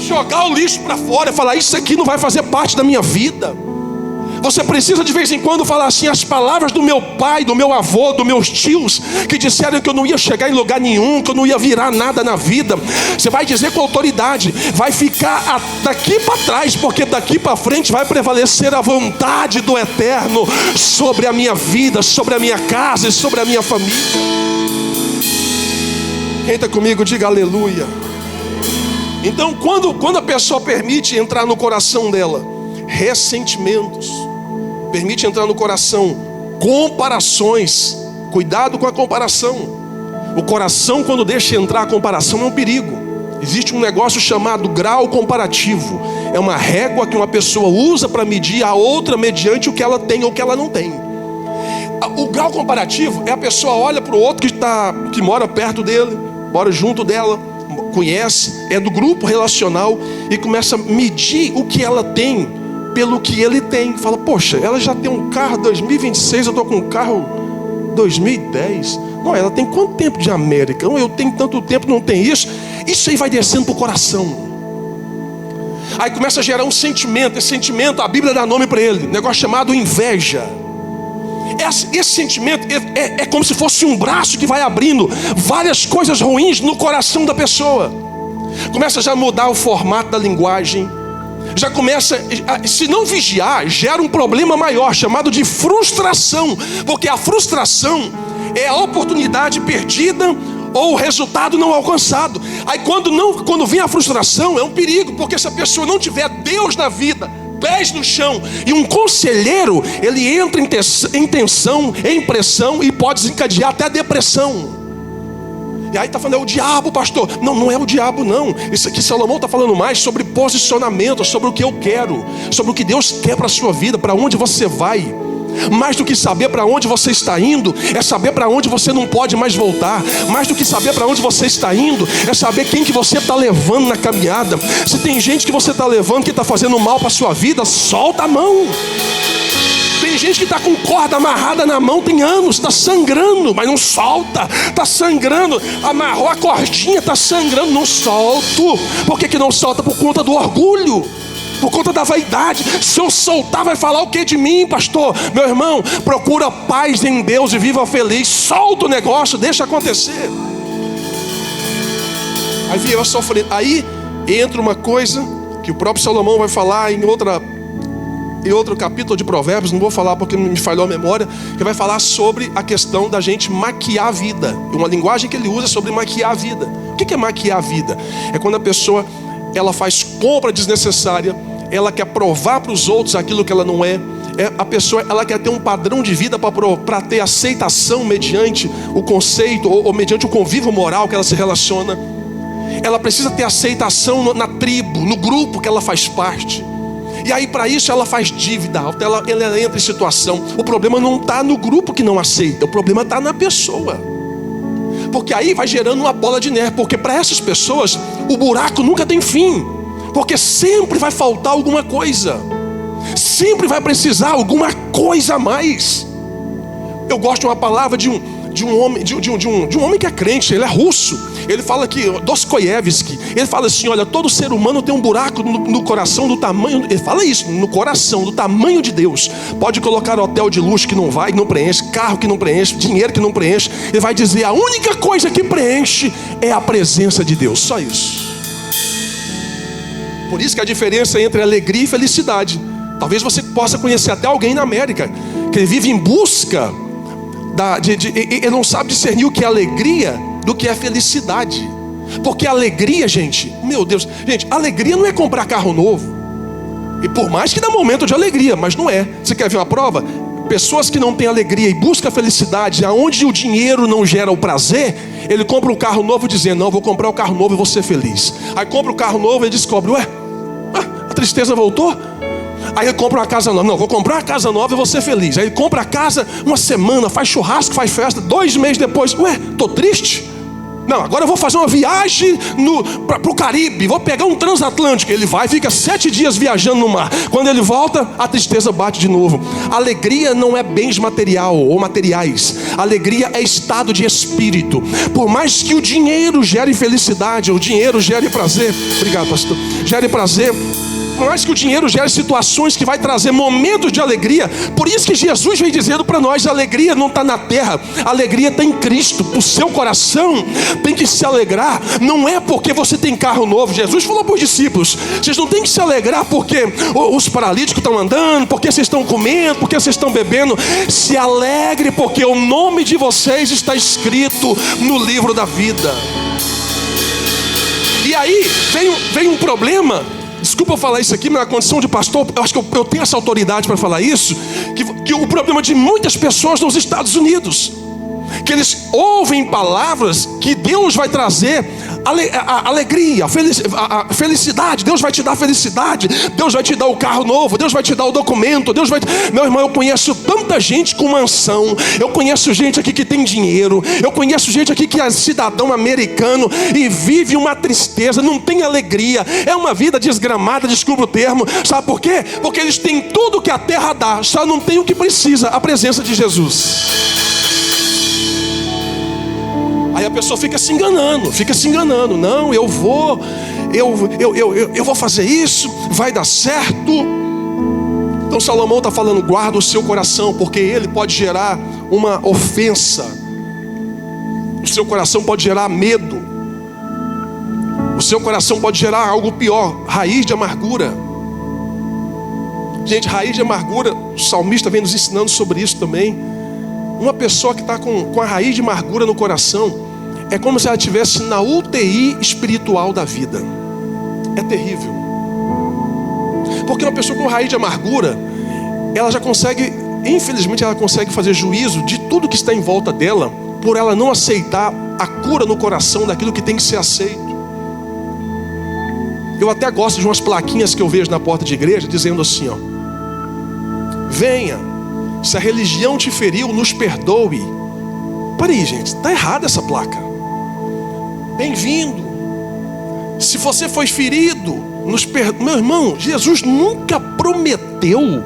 jogar o lixo para fora e falar: isso aqui não vai fazer parte da minha vida. Você precisa de vez em quando falar assim: as palavras do meu pai, do meu avô, dos meus tios, que disseram que eu não ia chegar em lugar nenhum, que eu não ia virar nada na vida, você vai dizer com autoridade, vai ficar daqui para trás, porque daqui para frente vai prevalecer a vontade do Eterno sobre a minha vida, sobre a minha casa e sobre a minha família. Quem está comigo, diga aleluia. Então, quando a pessoa permite entrar no coração dela ressentimentos, permite entrar no coração comparações, cuidado com a comparação. O coração, quando deixa entrar a comparação, é um perigo. Existe um negócio chamado grau comparativo. É uma régua que uma pessoa usa para medir a outra mediante o que ela tem ou o que ela não tem. O grau comparativo é a pessoa olha para o outro que mora perto dele, mora junto dela, conhece, é do grupo relacional, e começa a medir o que ela tem pelo que ele tem. Fala: poxa, ela já tem um carro 2026, eu estou com um carro 2010. Não, ela tem quanto tempo de América? Eu tenho tanto tempo, não tem isso. Isso aí vai descendo para o coração. Aí começa a gerar um sentimento. Esse sentimento, a Bíblia dá nome para ele, um negócio chamado inveja. Esse sentimento é como se fosse um braço que vai abrindo várias coisas ruins no coração da pessoa. Começa já a mudar o formato da linguagem. Já começa, se não vigiar, gera um problema maior, chamado de frustração. Porque a frustração é a oportunidade perdida ou o resultado não alcançado. Aí quando vem a frustração, é um perigo, porque se a pessoa não tiver Deus na vida, pés no chão, e um conselheiro, ele entra em tensão, em pressão, e pode desencadear até depressão. E aí está falando: é o diabo, pastor. Não é o diabo, não. Isso aqui Salomão está falando mais sobre posicionamento, sobre o que eu quero, sobre o que Deus quer para a sua vida, para onde você vai. Mais do que saber para onde você está indo, é saber para onde você não pode mais voltar. Mais do que saber para onde você está indo, é saber quem que você está levando na caminhada. Se tem gente que você está levando que está fazendo mal para a sua vida, solta a mão. Tem gente que está com corda amarrada na mão, tem anos, está sangrando, mas não solta, está sangrando. Amarrou a cordinha, está sangrando, não solto. Por que não solta? Por conta do orgulho, por conta da vaidade. Se eu soltar, vai falar o que de mim, pastor? Meu irmão, procura paz em Deus e viva feliz. Solta o negócio, deixa acontecer. Aí veio a sofrer. Aí entra uma coisa que o próprio Salomão vai falar em outro capítulo de Provérbios, não vou falar porque me falhou a memória, que vai falar sobre a questão da gente maquiar a vida. Uma linguagem que ele usa sobre maquiar a vida. O que é maquiar a vida? É quando a pessoa, ela faz compra desnecessária, ela quer provar para os outros aquilo que ela não é. A pessoa, ela quer ter um padrão de vida para ter aceitação mediante o conceito ou mediante o convívio moral que ela se relaciona. Ela precisa ter aceitação na tribo, no grupo que ela faz parte. E aí para isso ela faz dívida, ela entra em situação. O problema não está no grupo que não aceita, o problema está na pessoa. Porque aí vai gerando uma bola de neve. Porque para essas pessoas o buraco nunca tem fim. Porque sempre vai faltar alguma coisa, sempre vai precisar alguma coisa a mais. Eu gosto de uma palavra de um homem que é crente, ele é russo. Ele fala que, Dostoiévski, ele fala assim: olha, todo ser humano tem um buraco no coração do tamanho, ele fala isso, no coração, do tamanho de Deus. Pode colocar hotel de luxo que não vai, que não preenche, carro que não preenche, dinheiro que não preenche. Ele vai dizer: a única coisa que preenche é a presença de Deus, só isso. Por isso que a diferença entre alegria e felicidade. Talvez você possa conhecer até alguém na América que ele vive em busca ele não sabe discernir o que é alegria do que é felicidade. Porque alegria, gente, meu Deus, gente, alegria não é comprar carro novo. E por mais que dá momento de alegria, mas não é. Você quer ver uma prova? Pessoas que não têm alegria e buscam felicidade, aonde o dinheiro não gera o prazer, ele compra um carro novo dizendo: não, vou comprar o carro novo e vou ser feliz. Aí compra o carro novo e descobre: a tristeza voltou. Aí ele compra uma casa nova. Não, vou comprar uma casa nova e vou ser feliz. Aí ele compra a casa, uma semana, faz churrasco, faz festa. 2 meses depois: tô triste. Não, agora eu vou fazer uma viagem para o Caribe. Vou pegar um transatlântico. Ele vai, fica 7 dias viajando no mar. Quando ele volta, a tristeza bate de novo. Alegria não é bens material ou materiais. Alegria é estado de espírito. Por mais que o dinheiro gere felicidade, o dinheiro gere prazer. Obrigado, pastor. Gere prazer. Por mais que o dinheiro gere situações que vai trazer momentos de alegria. Por isso que Jesus vem dizendo para nós: a alegria não está na terra, a alegria está em Cristo. O seu coração tem que se alegrar. Não é porque você tem carro novo. Jesus falou para os discípulos: vocês não têm que se alegrar porque os paralíticos estão andando, porque vocês estão comendo, porque vocês estão bebendo. Se alegre porque o nome de vocês está escrito no livro da vida. E aí vem um problema. Desculpa eu falar isso aqui, mas na condição de pastor, eu acho que eu tenho essa autoridade para falar isso, que o problema de muitas pessoas nos Estados Unidos, que eles ouvem palavras que Deus vai trazer a alegria, a felicidade. Deus vai te dar felicidade, Deus vai te dar o carro novo, Deus vai te dar o documento, Deus vai... Meu irmão, eu conheço tanta gente com mansão, eu conheço gente aqui que tem dinheiro, eu conheço gente aqui que é cidadão americano e vive uma tristeza, não tem alegria, é uma vida desgramada, desculpa o termo. Sabe por quê? Porque eles têm tudo que a terra dá, só não tem o que precisa: a presença de Jesus. Aí a pessoa fica se enganando. Não, eu vou fazer isso, vai dar certo. Então Salomão está falando: guarda o seu coração, porque ele pode gerar uma ofensa. O seu coração pode gerar medo. O seu coração pode gerar algo pior: raiz de amargura. Gente, raiz de amargura, o salmista vem nos ensinando sobre isso também. Uma pessoa que está com a raiz de amargura no coração, é como se ela estivesse na UTI espiritual da vida. É terrível. Porque uma pessoa com raiz de amargura, ela já consegue, infelizmente, ela consegue fazer juízo de tudo que está em volta dela, por ela não aceitar a cura no coração daquilo que tem que ser aceito. Eu até gosto de umas plaquinhas que eu vejo na porta de igreja, dizendo assim: venha, se a religião te feriu, nos perdoe. Peraí, gente, está errada essa placa. Bem-vindo. Se você foi ferido, nos perdoe. Meu irmão, Jesus nunca prometeu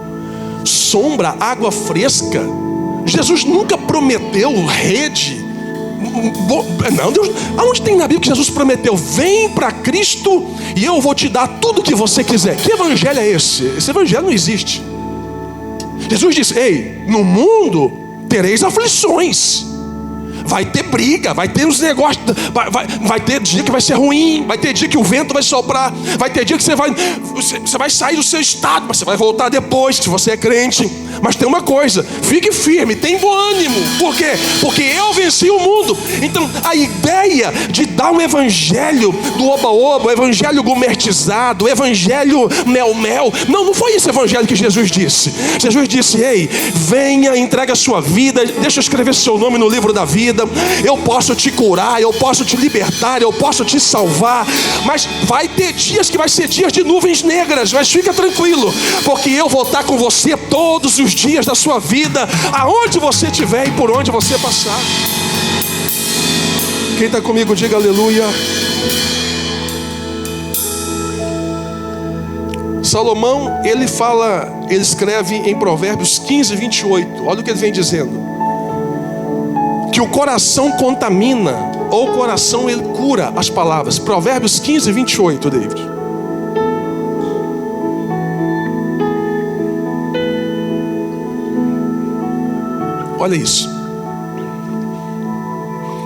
sombra, água fresca. Jesus nunca prometeu rede. Não, Deus, aonde tem na Bíblia que Jesus prometeu: vem para Cristo e eu vou te dar tudo o que você quiser? Que evangelho é esse? Esse evangelho não existe. Jesus disse: ei, no mundo tereis aflições. Vai ter briga, vai ter uns negócios, vai ter dia que vai ser ruim, vai ter dia que o vento vai soprar, vai ter dia que você vai sair do seu estado, mas você vai voltar depois, se você é crente. Mas tem uma coisa: fique firme, tem bom ânimo. Por quê? Porque eu venci o mundo. Então a ideia de dar um evangelho do oba-oba, o evangelho gourmetizado, o evangelho mel-mel, não foi esse evangelho que Jesus disse. Jesus disse: ei, venha, entrega a sua vida, deixa eu escrever seu nome no livro da vida. Eu posso te curar, eu posso te libertar, eu posso te salvar. Mas vai ter dias que vai ser dias de nuvens negras. Mas fica tranquilo, porque eu vou estar com você todos os dias da sua vida, aonde você estiver e por onde você passar. Quem está comigo, diga aleluia. Salomão, ele escreve em Provérbios 15, 28. Olha o que ele vem dizendo: que o coração contamina, ou o coração ele cura as palavras. Provérbios 15, 28, David. Olha isso.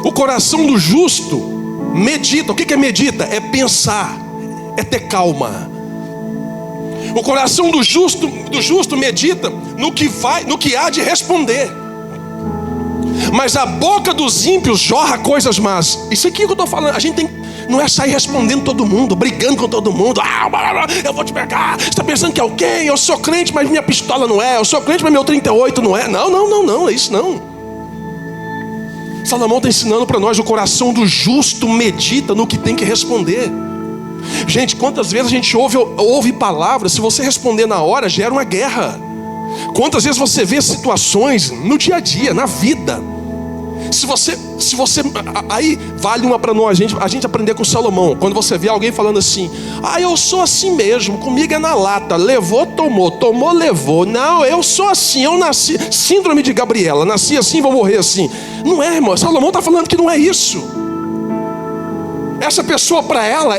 O coração do justo medita. O que é medita? É pensar, é ter calma. O coração do justo medita no que há de responder. Mas a boca dos ímpios jorra coisas más. Isso aqui que eu estou falando, a gente não é sair respondendo todo mundo, brigando com todo mundo. Eu vou te pegar. Você está pensando que é o quê? Eu sou crente, mas minha pistola não é. Eu sou crente, mas meu 38 não é. Não, é isso não. Salomão está ensinando para nós: o coração do justo medita no que tem que responder. Gente, quantas vezes a gente ouve palavras, se você responder na hora, gera uma guerra. Quantas vezes você vê situações no dia a dia, na vida. Se você aí vale uma para nós, a gente aprender com Salomão. Quando você vê alguém falando assim: eu sou assim mesmo, comigo é na lata, levou, tomou, levou. Não, eu sou assim, eu nasci, síndrome de Gabriela, nasci assim, vou morrer assim. Não é, irmão, Salomão está falando que não é isso. Essa pessoa, para ela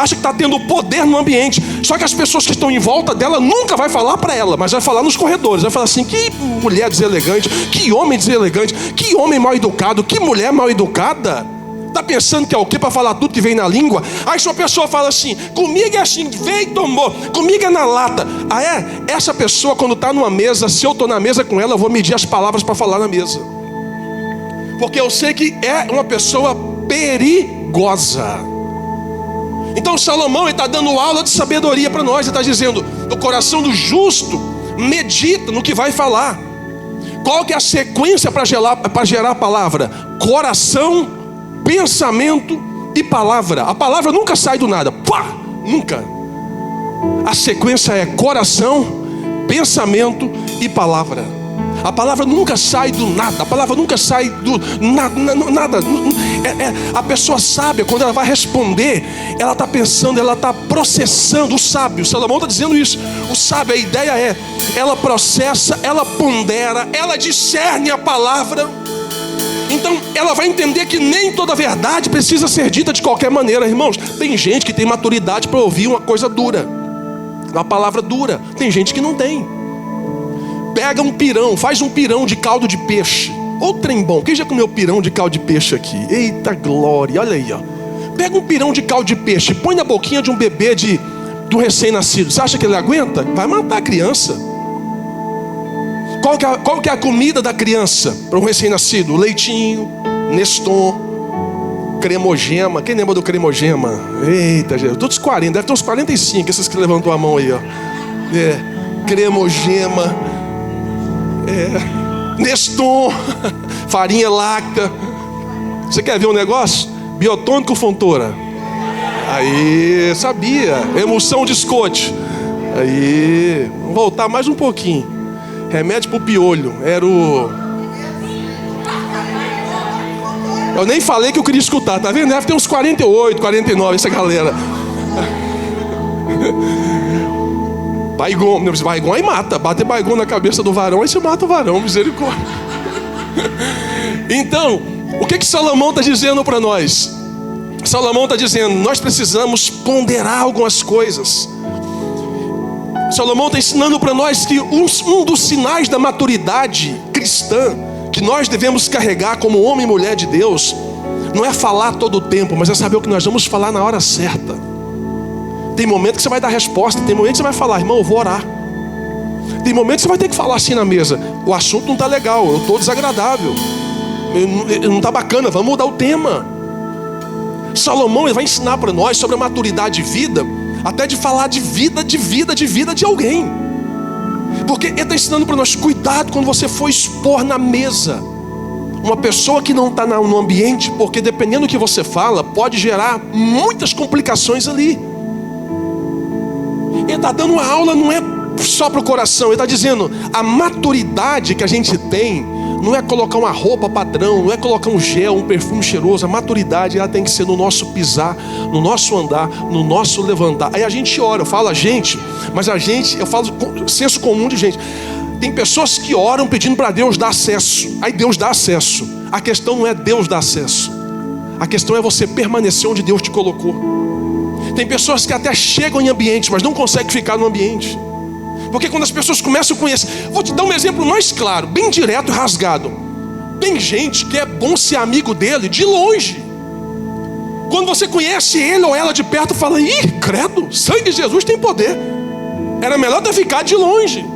acha que está tendo poder no ambiente. Só que as pessoas que estão em volta dela nunca vai falar para ela, mas vai falar nos corredores. Vai falar assim: que mulher deselegante, que homem deselegante, que homem mal educado, que mulher mal educada. Está pensando que é o quê para falar tudo que vem na língua? Aí se uma pessoa fala assim: comigo é assim, veio e tomou, comigo é na lata. Essa pessoa, quando está numa mesa, se eu estou na mesa com ela, eu vou medir as palavras para falar na mesa. Porque eu sei que é uma pessoa perigosa. Então Salomão está dando aula de sabedoria para nós. Ele está dizendo: o coração do justo medita no que vai falar. Qual que é a sequência para gerar a palavra? Coração, pensamento e palavra. A palavra nunca sai do nada. Pá! Nunca. A sequência é coração, pensamento e palavra. A palavra nunca sai do nada. A palavra nunca sai do nada. A pessoa sábia, quando ela vai responder, ela está pensando, ela está processando. O sábio, Salomão está dizendo isso. O sábio, a ideia é: ela processa, ela pondera, ela discerne a palavra. Então ela vai entender que nem toda verdade precisa ser dita de qualquer maneira. Irmãos, tem gente que tem maturidade para ouvir uma coisa dura, uma palavra dura. Tem gente que não tem. Pega um pirão, faz um pirão de caldo de peixe. Ô trem bom, quem já comeu pirão de caldo de peixe aqui? Eita glória, olha aí, ó. Pega um pirão de caldo de peixe, põe na boquinha de um bebê do recém-nascido. Você acha que ele aguenta? Vai matar a criança. Qual que é a comida da criança para um recém-nascido? Leitinho, Neston, cremogema. Quem lembra do cremogema? Eita, Jesus, todos 40, deve ter uns 45, esses que levantou a mão aí, ó. Cremogema, Neston, farinha láctea. Você quer ver um negócio? Biotônico Fontoura. Aí, sabia. Emulsão de Scott. Aí, vamos voltar mais um pouquinho. Remédio pro piolho. Era o... Eu nem falei que eu queria escutar, tá vendo? Deve ter uns 48, 49, essa galera. Baygon aí mata. Bater Baygon na cabeça do varão, aí você mata o varão, misericórdia. Então, o que Salomão está dizendo para nós? Salomão está dizendo, nós precisamos ponderar algumas coisas. Salomão está ensinando para nós que um dos sinais da maturidade cristã que nós devemos carregar como homem e mulher de Deus não é falar todo o tempo, mas é saber o que nós vamos falar na hora certa. Tem momento que você vai dar resposta, tem momento que você vai falar, irmão, eu vou orar. Tem momento que você vai ter que falar assim na mesa, o assunto não está legal, eu estou desagradável, não está bacana, vamos mudar o tema. Salomão ele vai ensinar para nós sobre a maturidade de vida, até de falar de vida de alguém. Porque ele está ensinando para nós, cuidado quando você for expor na mesa uma pessoa que não está no ambiente, porque dependendo do que você fala, pode gerar muitas complicações ali. Ele está dando uma aula, não é só para o coração, ele está dizendo, a maturidade que a gente tem, não é colocar uma roupa padrão, não é colocar um gel, um perfume cheiroso. A maturidade ela tem que ser no nosso pisar, no nosso andar, no nosso levantar. Aí a gente ora, eu falo a gente, mas a gente, eu falo senso comum de gente. Tem pessoas que oram pedindo para Deus dar acesso. Aí Deus dá acesso. A questão não é Deus dar acesso. A questão é você permanecer onde Deus te colocou. Tem pessoas que até chegam em ambiente, mas não conseguem ficar no ambiente. Porque quando as pessoas começam a conhecer, vou te dar um exemplo mais claro, bem direto e rasgado. Tem gente que é bom ser amigo dele de longe. Quando você conhece ele ou ela de perto, fala, ih, credo, sangue de Jesus tem poder. Era melhor ter ficado de longe.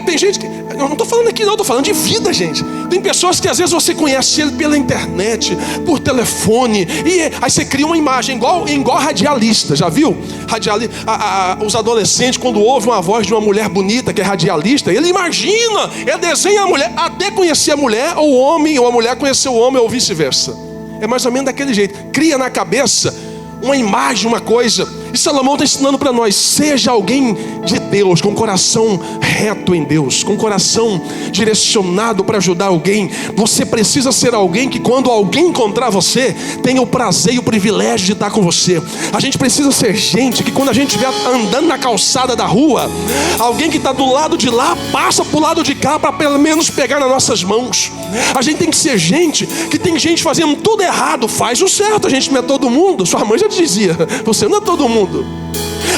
Tem gente que, eu não estou falando aqui não, estou falando de vida, gente. Tem pessoas que às vezes você conhece ele pela internet, por telefone, e aí você cria uma imagem igual radialista, já viu? Os adolescentes, quando ouvem uma voz de uma mulher bonita que é radialista, ele imagina, ele desenha a mulher, até conhecer a mulher, ou o homem, ou a mulher conhecer o homem, ou vice-versa. É mais ou menos daquele jeito, cria na cabeça uma imagem, uma coisa. E Salomão está ensinando para nós, seja alguém de Deus, com coração reto em Deus, com coração direcionado para ajudar alguém. Você precisa ser alguém que quando alguém encontrar você, tenha o prazer e o privilégio de estar com você. A gente precisa ser gente que quando a gente estiver andando na calçada da rua, alguém que está do lado de lá, passa para o lado de cá para pelo menos pegar nas nossas mãos. A gente tem que ser gente que tem gente fazendo tudo errado, faz o certo. A gente não é todo mundo, sua mãe já dizia, você não é todo mundo.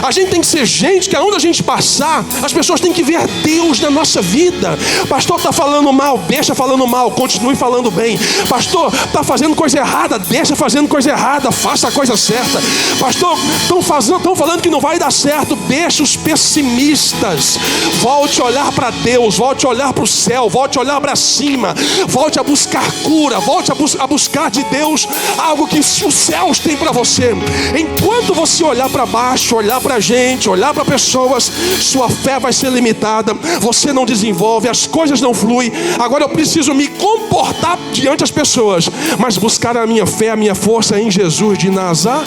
A gente tem que ser gente que aonde a gente passar, as pessoas têm que ver Deus na nossa vida. Pastor, está falando mal, deixa falando mal, continue falando bem. Pastor, está fazendo coisa errada, deixa fazendo coisa errada, faça a coisa certa. Pastor, estão falando que não vai dar certo, deixa os pessimistas. Volte a olhar para Deus, volte a olhar para o céu, volte a olhar para cima, volte a buscar cura, volte a buscar de Deus algo que os céus têm para você. Enquanto você olhar para baixo, olhar para gente, olhar para pessoas, sua fé vai ser limitada, você não desenvolve, as coisas não fluem. Agora eu preciso me comportar diante das pessoas, mas buscar a minha fé, a minha força em Jesus de Nazaré.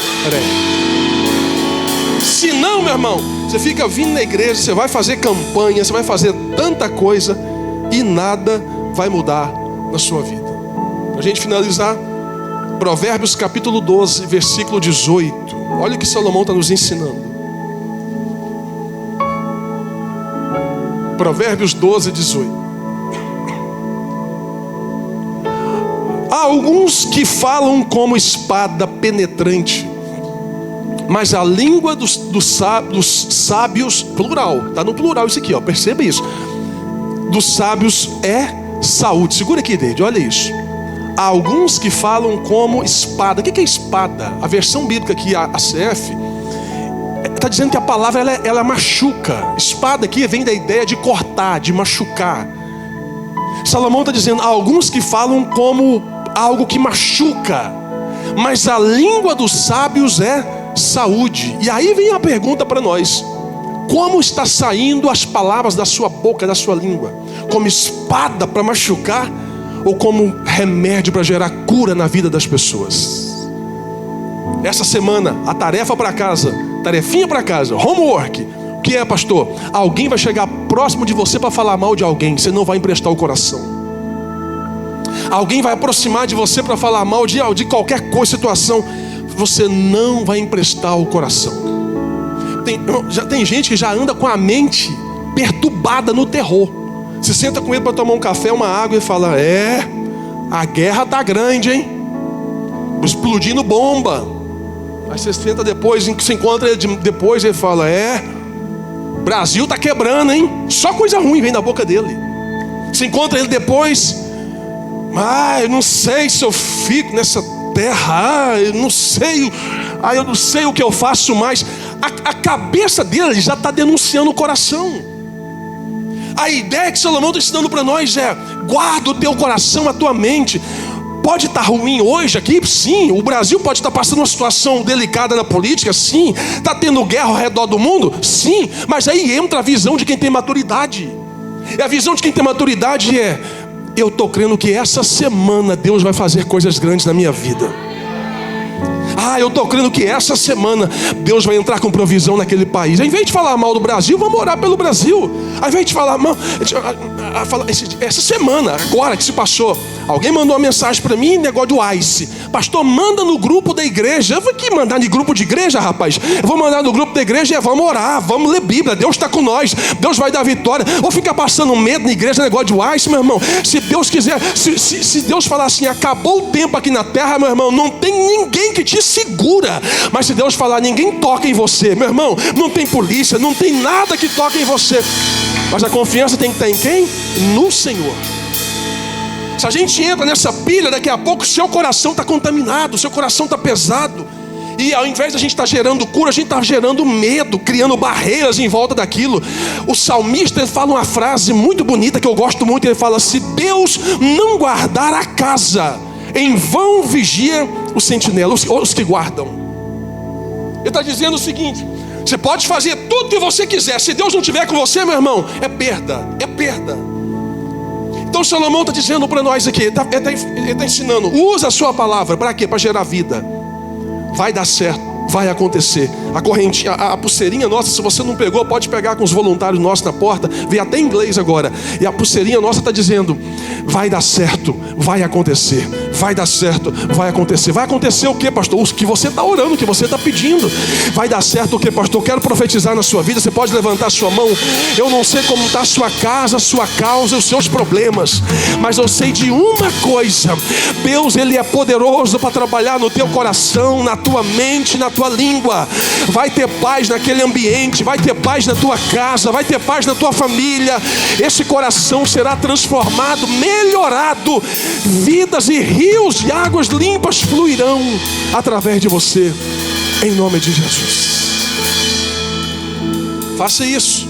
Se não, meu irmão, você fica vindo na igreja, você vai fazer campanha, você vai fazer tanta coisa e nada vai mudar na sua vida. Para a gente finalizar, Provérbios capítulo 12, versículo 18. Olha o que Salomão está nos ensinando. Provérbios 12, 18. Há alguns que falam como espada penetrante, mas a língua dos sábios, plural, está no plural isso aqui, ó, perceba isso. Dos sábios é saúde. Segura aqui, Deide, olha isso. Há alguns que falam como espada. O que é espada? A versão bíblica aqui, a CF, está dizendo que a palavra ela machuca. Espada aqui vem da ideia de cortar, de machucar. Salomão está dizendo, há alguns que falam como algo que machuca, mas a língua dos sábios é saúde. E aí vem a pergunta para nós: como está saindo as palavras da sua boca, da sua língua? Como espada para machucar ou como remédio para gerar cura na vida das pessoas? Essa semana, a tarefa para casa, tarefinha para casa, homework. O que é, pastor? Alguém vai chegar próximo de você para falar mal de alguém, você não vai emprestar o coração. Alguém vai aproximar de você para falar mal de qualquer coisa, situação, você não vai emprestar o coração. Já tem gente que já anda com a mente perturbada no terror. Se senta com ele para tomar um café, uma água e fala: a guerra tá grande, hein? Explodindo bomba. Aí você senta depois, se encontra ele depois, ele fala: Brasil tá quebrando, hein? Só coisa ruim vem da boca dele. Se encontra ele depois: eu não sei se eu fico nessa terra, eu não sei o que eu faço mais. A cabeça dele já está denunciando o coração. A ideia que Salomão está ensinando para nós é: guarda o teu coração, a tua mente. Pode estar ruim hoje aqui, sim. O Brasil pode estar passando uma situação delicada na política, sim. Está tendo guerra ao redor do mundo, sim. Mas aí entra a visão de quem tem maturidade. E a visão de quem tem maturidade é: eu estou crendo que essa semana Deus vai fazer coisas grandes na minha vida. Eu estou crendo que essa semana Deus vai entrar com provisão naquele país. Ao invés de falar mal do Brasil, vamos orar pelo Brasil. Ao invés de falar mal, essa semana, agora que se passou, alguém mandou uma mensagem para mim, negócio do ICE: pastor, manda no grupo da igreja. Eu vou aqui mandar no grupo de igreja, rapaz. Eu vou mandar no grupo da igreja e vamos orar, vamos ler Bíblia. Deus está com nós, Deus vai dar vitória. Vou ficar passando medo na igreja, negócio de ICE, meu irmão. Se Deus quiser, se Deus falar assim: acabou o tempo aqui na terra, meu irmão, não tem ninguém que te segura. Mas se Deus falar: ninguém toca em você, meu irmão, não tem polícia, não tem nada que toque em você. Mas a confiança tem que estar em quem? No Senhor. Se a gente entra nessa pilha, daqui a pouco seu coração está contaminado, seu coração está pesado. E ao invés de a gente estar gerando cura, a gente está gerando medo, criando barreiras em volta daquilo. O salmista, ele fala uma frase muito bonita que eu gosto muito. Ele fala: se Deus não guardar a casa, em vão vigia o sentinela, os que guardam. Ele está dizendo o seguinte: você pode fazer tudo que você quiser, se Deus não estiver com você, meu irmão, é perda, é perda. Então Salomão está dizendo para nós aqui, ele está ensinando: usa a sua palavra, para quê? Para gerar vida. Vai dar certo, vai acontecer. A correntinha, a pulseirinha nossa, se você não pegou, pode pegar com os voluntários nossos na porta. Vem até em inglês agora. E a pulseirinha nossa está dizendo: vai dar certo, vai acontecer. Vai dar certo, vai acontecer. Vai acontecer o que, pastor? O que você está orando, o que você está pedindo. Vai dar certo o que, pastor? Eu quero profetizar na sua vida. Você pode levantar a sua mão. Eu não sei como está a sua casa, a sua causa, os seus problemas, mas eu sei de uma coisa: Deus, Ele é poderoso para trabalhar no teu coração, na tua mente, na tua língua. Vai ter paz naquele ambiente, vai ter paz na tua casa, vai ter paz na tua família. Esse coração será transformado, melhorado. Vidas e rios de águas limpas fluirão através de você, em nome de Jesus. Faça isso.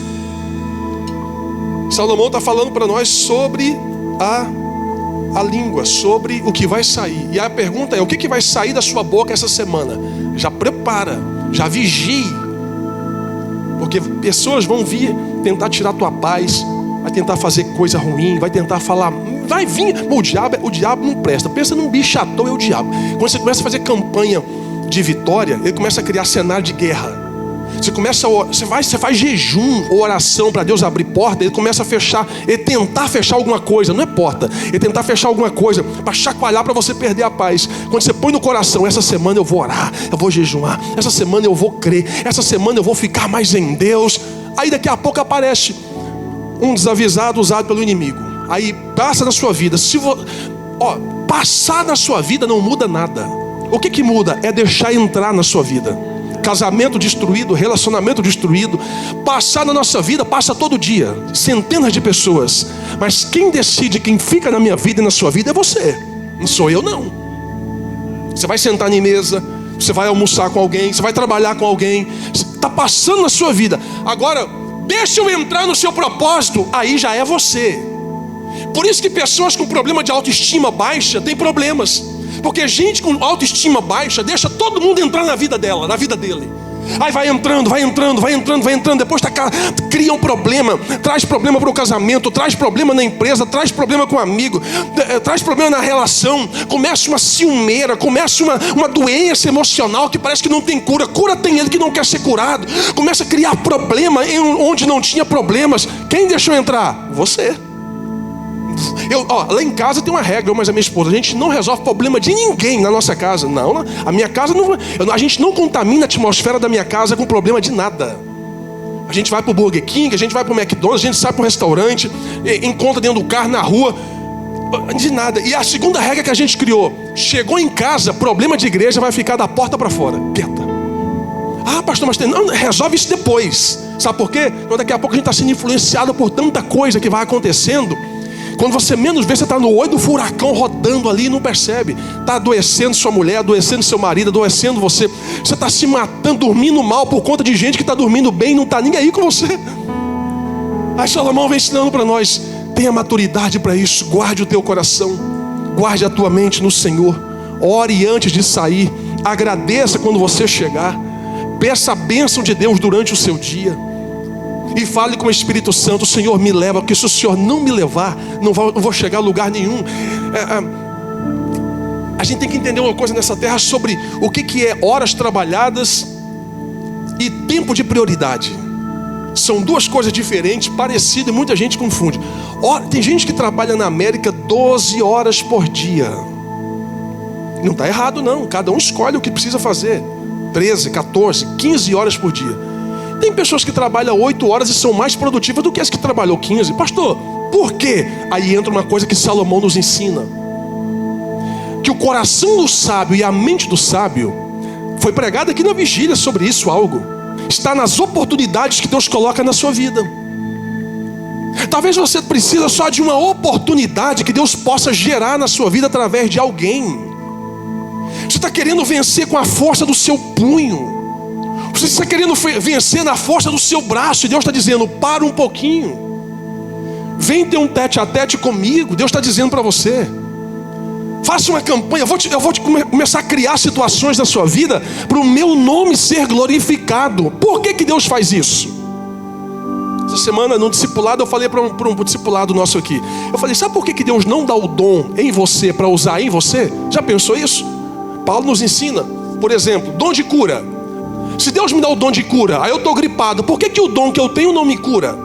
Salomão está falando para nós sobre a língua, sobre o que vai sair. E a pergunta é: o que vai sair da sua boca essa semana? Já prepara, já vigie, porque pessoas vão vir tentar tirar tua paz, vai tentar fazer coisa ruim, vai tentar falar, vai vir. O diabo não presta. Pensa num bicho à toa, é o diabo. Quando você começa a fazer campanha de vitória, ele começa a criar cenário de guerra. Você faz jejum ou oração para Deus abrir porta. Ele começa a fechar, ele tentar fechar alguma coisa. Não é porta, ele tentar fechar alguma coisa para chacoalhar, para você perder a paz. Quando você põe no coração: essa semana eu vou orar, eu vou jejuar, essa semana eu vou crer, essa semana eu vou ficar mais em Deus. Aí daqui a pouco aparece um desavisado usado pelo inimigo. Aí passa na sua vida. Passar na sua vida não muda nada. O que muda é deixar entrar na sua vida. Casamento destruído, relacionamento destruído. Passar na nossa vida, passa todo dia. Centenas de pessoas. Mas quem decide, quem fica na minha vida e na sua vida é você. Não sou eu, não. Você vai sentar em mesa, você vai almoçar com alguém, você vai trabalhar com alguém. Está passando na sua vida. Agora, deixa eu entrar no seu propósito. Aí já é você. Por isso que pessoas com problema de autoestima baixa têm problemas. Porque gente com autoestima baixa deixa todo mundo entrar na vida dela, na vida dele. Aí vai entrando. Depois cria um problema. Traz problema para o casamento, traz problema na empresa, traz problema com um amigo, traz problema na relação. Começa uma ciumeira, começa uma doença emocional que parece que não tem cura. Cura tem ele que não quer ser curado. Começa a criar problema onde não tinha problemas. Quem deixou entrar? Você. Lá em casa tem uma regra, mas a minha esposa: a gente não resolve problema de ninguém na nossa casa. Não, a minha casa não. A gente não contamina a atmosfera da minha casa com problema de nada. gente vai para o Burger King, a gente vai para o McDonald's, a gente sai para um restaurante, encontra dentro do carro, na rua, de nada. E a segunda regra que a gente criou: chegou em casa, problema de igreja vai ficar da porta para fora, quieta. Ah, pastor, mas não, resolve isso depois. Sabe por quê? Então, daqui a pouco a gente está sendo influenciado por tanta coisa que vai acontecendo. Quando você menos vê, você está no olho do furacão rodando ali e não percebe. Está adoecendo sua mulher, adoecendo seu marido, adoecendo você. Você está se matando, dormindo mal por conta de gente que está dormindo bem e não está nem aí com você. Aí Salomão vem ensinando para nós: tenha maturidade para isso. Guarde o teu coração, guarde a tua mente no Senhor. Ore antes de sair, agradeça quando você chegar, peça a bênção de Deus durante o seu dia e fale com o Espírito Santo: Senhor, me leva, porque se o Senhor não me levar, não vou chegar a lugar nenhum. A gente tem que entender uma coisa nessa terra sobre o que é horas trabalhadas e tempo de prioridade. São duas coisas diferentes, parecidas, e muita gente confunde. Tem gente que trabalha na América 12 horas por dia. Não está errado não, cada um escolhe o que precisa fazer. 13, 14, 15 horas por dia. Tem pessoas que trabalham 8 horas e são mais produtivas do que as que trabalham 15. Pastor, por quê? Aí entra uma coisa que Salomão nos ensina: que o coração do sábio e a mente do sábio, foi pregado aqui na vigília sobre isso algo, está nas oportunidades que Deus coloca na sua vida. Talvez você precisa só de uma oportunidade que Deus possa gerar na sua vida através de alguém. Você está querendo vencer com a força do seu punho, você está querendo vencer na força do seu braço, e Deus está dizendo: para um pouquinho, vem ter um tete a tete comigo. Deus está dizendo para você: faça uma campanha, eu vou começar a criar situações na sua vida para o meu nome ser glorificado. Por que Deus faz isso? Essa semana no discipulado eu falei para um discipulado nosso aqui, eu falei: sabe por que Deus não dá o dom em você para usar em você? Já pensou isso? Paulo nos ensina, por exemplo, dom de cura. Se Deus me dá o dom de cura, aí eu estou gripado, por que o dom que eu tenho não me cura?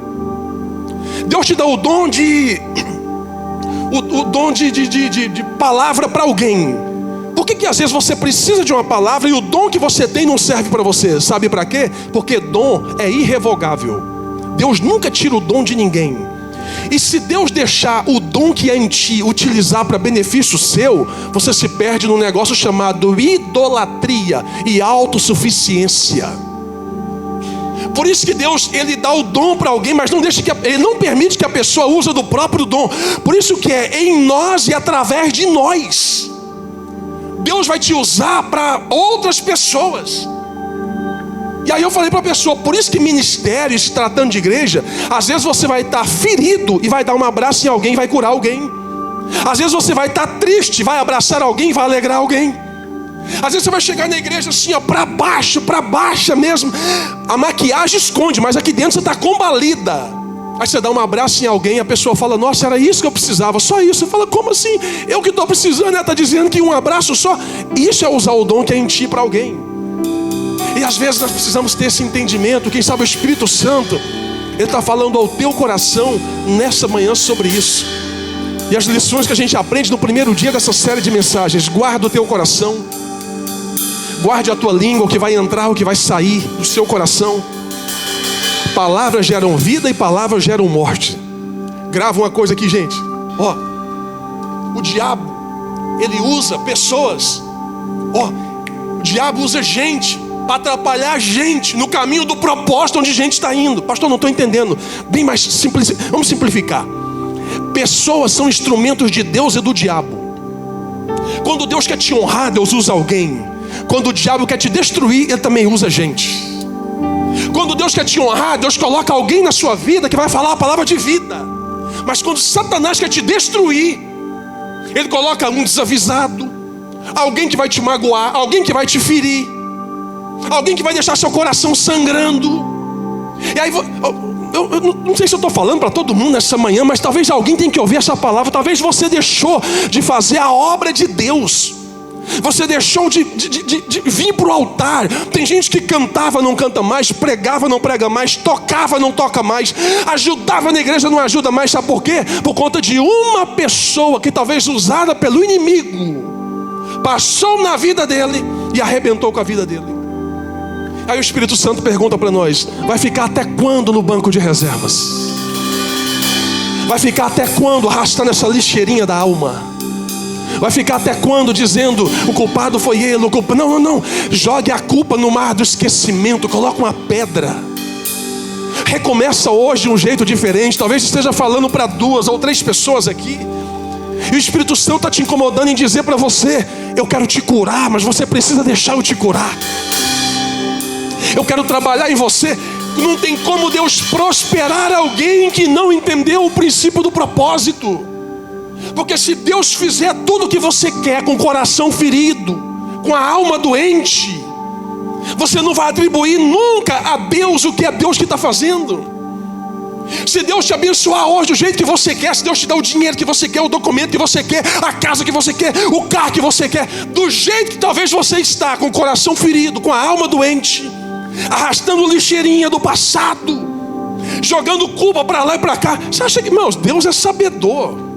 Deus te dá o dom de palavra para alguém. Por que às vezes você precisa de uma palavra e o dom que você tem não serve para você? Sabe para quê? Porque dom é irrevogável. Deus nunca tira o dom de ninguém. E se Deus deixar o dom que é em ti utilizar para benefício seu, você se perde num negócio chamado idolatria e autossuficiência. Por isso que Deus, Ele dá o dom para alguém, mas Ele não permite que a pessoa use do próprio dom. Por isso que é em nós e através de nós. Deus vai te usar para outras pessoas. E aí eu falei para a pessoa: por isso que ministério, se tratando de igreja, às vezes você vai estar ferido e vai dar um abraço em alguém e vai curar alguém. Às vezes você vai estar triste, vai abraçar alguém e vai alegrar alguém. Às vezes você vai chegar na igreja assim, ó, para baixa mesmo. A maquiagem esconde, mas aqui dentro você está combalida. Aí você dá um abraço em alguém e a pessoa fala: nossa, era isso que eu precisava, só isso. Você fala: como assim? Eu que estou precisando, ela está dizendo que um abraço só. Isso é usar o dom que é em ti para alguém. E às vezes nós precisamos ter esse entendimento. Quem sabe o Espírito Santo, Ele está falando ao teu coração nessa manhã sobre isso. E as lições que a gente aprende no primeiro dia dessa série de mensagens: guarda o teu coração, guarde a tua língua, o que vai entrar, o que vai sair do seu coração. Palavras geram vida e palavras geram morte. Grava uma coisa aqui, gente. O diabo, ele usa pessoas. O diabo usa gente para atrapalhar a gente no caminho do propósito onde a gente está indo. Pastor, não estou entendendo. Bem mais simples. Vamos simplificar. Pessoas são instrumentos de Deus e do diabo. Quando Deus quer te honrar, Deus usa alguém. Quando o diabo quer te destruir, ele também usa gente. Quando Deus quer te honrar, Deus coloca alguém na sua vida que vai falar a palavra de vida. Mas quando Satanás quer te destruir, ele coloca um desavisado, alguém que vai te magoar, alguém que vai te ferir, alguém que vai deixar seu coração sangrando. E aí eu não sei se eu estou falando para todo mundo nessa manhã, mas talvez alguém tenha que ouvir essa palavra. Talvez você deixou de fazer a obra de Deus. Você deixou de vir para o altar. Tem gente que cantava, não canta mais, pregava, não prega mais, tocava, não toca mais, ajudava na igreja, não ajuda mais. Sabe por quê? Por conta de uma pessoa que talvez usada pelo inimigo passou na vida dele e arrebentou com a vida dele. Aí o Espírito Santo pergunta para nós: vai ficar até quando no banco de reservas? Vai ficar até quando arrastando essa lixeirinha da alma? Vai ficar até quando dizendo o culpado foi ele, o culpado... Não. Jogue a culpa no mar do esquecimento. Coloca uma pedra. Recomeça hoje de um jeito diferente. Talvez esteja falando para 2 ou 3 pessoas aqui. E o Espírito Santo está te incomodando em dizer para você: eu quero te curar, mas você precisa deixar eu te curar. Eu quero trabalhar em você. Não tem como Deus prosperar alguém que não entendeu o princípio do propósito. Porque se Deus fizer tudo o que você quer com o coração ferido, com a alma doente, você não vai atribuir nunca a Deus o que é Deus que está fazendo. Se Deus te abençoar hoje do jeito que você quer, se Deus te dá o dinheiro que você quer, o documento que você quer, a casa que você quer, o carro que você quer, do jeito que talvez você está, com o coração ferido, com a alma doente, arrastando lixeirinha do passado, jogando culpa para lá e para cá, você acha que, irmãos, Deus é sabedor?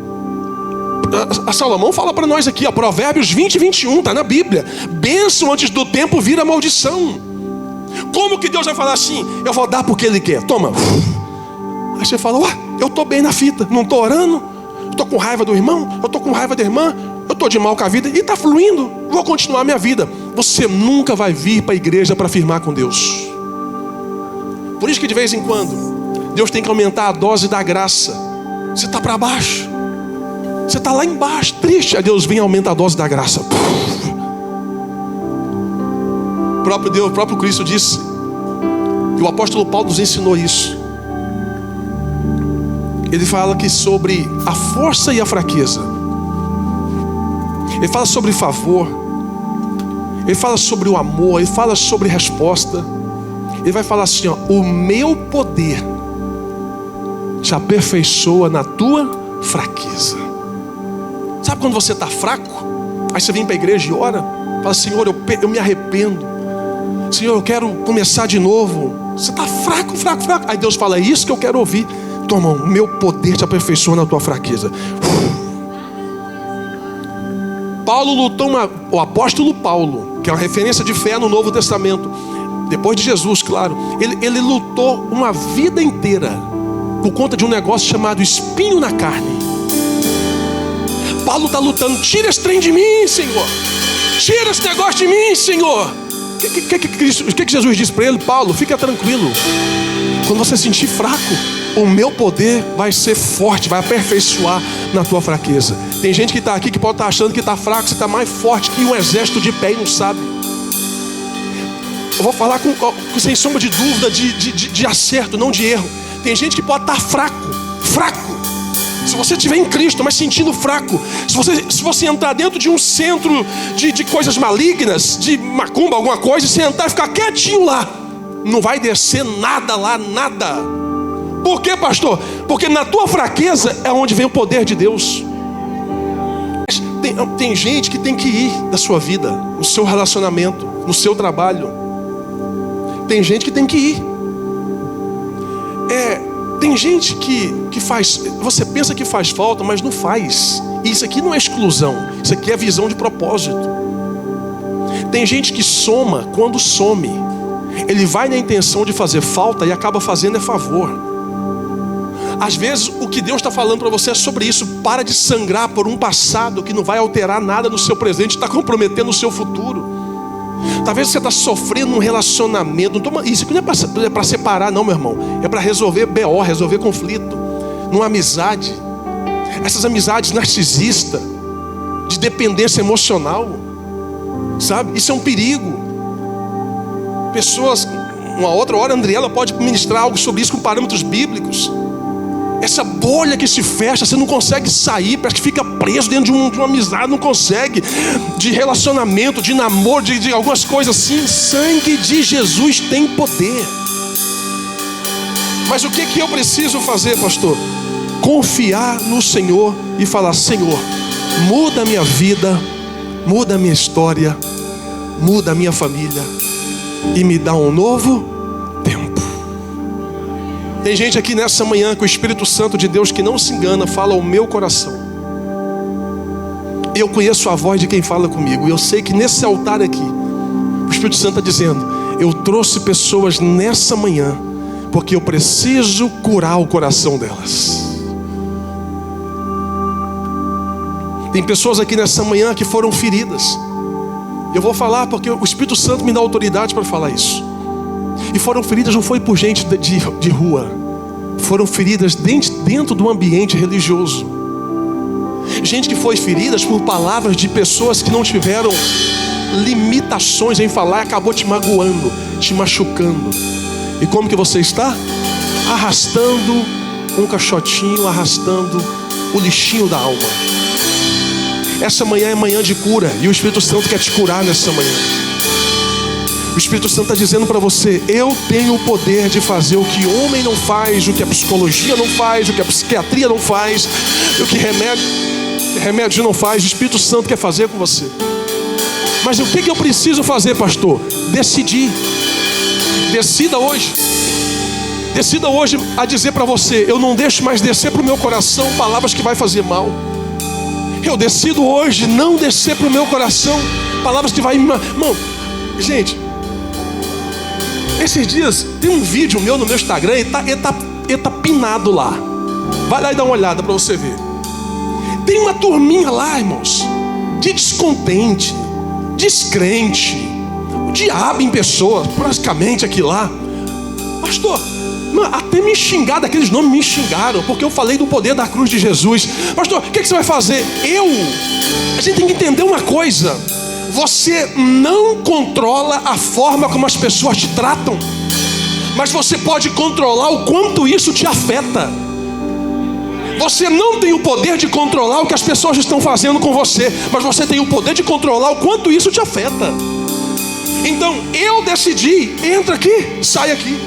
A Salomão fala para nós aqui, ó, Provérbios 20 e 21, está na Bíblia: bênção antes do tempo vira maldição. Como que Deus vai falar assim: eu vou dar porque Ele quer, toma. Aí você fala: eu estou bem na fita, não estou orando, estou com raiva do irmão, eu estou com raiva da irmã, eu estou de mal com a vida e está fluindo, vou continuar minha vida. Você nunca vai vir para a igreja para firmar com Deus. Por isso que de vez em quando Deus tem que aumentar a dose da graça. Você está para baixo, você está lá embaixo, triste, aí Deus vem e aumenta a dose da graça. O próprio Deus, o próprio Cristo disse, e o apóstolo Paulo nos ensinou isso. Ele fala aqui sobre a força e a fraqueza. Ele fala sobre favor. Ele fala sobre o amor. Ele fala sobre resposta. Ele vai falar assim, ó: o meu poder te aperfeiçoa na tua fraqueza. Sabe quando você está fraco? Aí você vem para a igreja e ora. Fala: Senhor, eu me arrependo. Senhor, eu quero começar de novo. Você está fraco. Aí Deus fala: é isso que eu quero ouvir. Toma, o meu poder te aperfeiçoa na tua fraqueza. Paulo lutou o apóstolo Paulo, que é uma referência de fé no Novo Testamento, depois de Jesus, claro, ele lutou uma vida inteira por conta de um negócio chamado espinho na carne. Paulo está lutando: tira esse trem de mim, Senhor, tira esse negócio de mim, Senhor. O que Jesus disse para ele? Paulo, fica tranquilo, quando você se sentir fraco, o meu poder vai ser forte, vai aperfeiçoar na tua fraqueza. Tem gente que está aqui que pode estar achando que está fraco, você está mais forte que um exército de pé e não sabe. Eu vou falar sem sombra de dúvida, de acerto, não de erro. Tem gente que pode estar fraco. Se você estiver em Cristo, mas sentindo fraco, se você entrar dentro de um centro de coisas malignas, de macumba, alguma coisa, e sentar e ficar quietinho lá, não vai descer nada lá, nada. Por quê, pastor? Porque na tua fraqueza é onde vem o poder de Deus. Tem gente que tem que ir da sua vida, no seu relacionamento, no seu trabalho. Tem gente que tem que ir. Tem gente que faz, você pensa que faz falta, mas não faz. E isso aqui não é exclusão, isso aqui é visão de propósito. Tem gente que soma quando some. Ele vai na intenção de fazer falta e acaba fazendo favor. Às vezes o que Deus está falando para você é sobre isso. Para de sangrar por um passado que não vai alterar nada no seu presente, está comprometendo o seu futuro. Talvez você está sofrendo um relacionamento. Isso aqui não é para separar, não, meu irmão. É para resolver BO, resolver conflito. Numa amizade. Essas amizades narcisistas, de dependência emocional, sabe? Isso é um perigo. Pessoas, uma outra hora, a Andriela pode ministrar algo sobre isso com parâmetros bíblicos. Essa bolha que se fecha, você não consegue sair, parece que fica preso dentro de uma amizade, não consegue, de relacionamento, de namoro, de algumas coisas assim. Sangue de Jesus tem poder. Mas o que eu preciso fazer, pastor? Confiar no Senhor e falar: Senhor, muda a minha vida, muda a minha história, muda a minha família e me dá um novo tempo. Tem gente aqui nessa manhã que o Espírito Santo de Deus, que não se engana, fala ao meu coração. Eu conheço a voz de quem fala comigo. E eu sei que nesse altar aqui, o Espírito Santo está dizendo: Eu trouxe pessoas nessa manhã porque eu preciso curar o coração delas. Tem pessoas aqui nessa manhã que foram feridas. Eu vou falar porque o Espírito Santo me dá autoridade para falar isso. E foram feridas não foi por gente de rua. Foram feridas dentro do ambiente religioso. Gente que foi feridas por palavras de pessoas que não tiveram limitações em falar e acabou te magoando, te machucando. E como que você está? Arrastando um caixotinho, arrastando o lixinho da alma. Essa manhã é manhã de cura e o Espírito Santo quer te curar nessa manhã. O Espírito Santo está dizendo para você: eu tenho o poder de fazer o que o homem não faz, o que a psicologia não faz, o que a psiquiatria não faz, o que remédio não faz. O Espírito Santo quer fazer com você. Mas o que eu preciso fazer, pastor? Decidir. Decida hoje. Decida hoje a dizer para você: eu não deixo mais descer para o meu coração palavras que vai fazer mal. Eu decido hoje não descer para o meu coração palavras que vai... Irmão, gente, esses dias tem um vídeo meu no meu Instagram e tá pinado lá. Vai lá e dá uma olhada para você ver. Tem uma turminha lá, irmãos, de descontente, descrente, o diabo em pessoa, praticamente aqui lá. Pastor, até me xingar, daqueles nomes me xingaram, porque eu falei do poder da cruz de Jesus. Pastor, o que você vai fazer? A gente tem que entender uma coisa: você não controla a forma como as pessoas te tratam, mas você pode controlar o quanto isso te afeta. Você não tem o poder de controlar o que as pessoas estão fazendo com você, mas você tem o poder de controlar o quanto isso te afeta. Então eu decidi: entra aqui, sai aqui.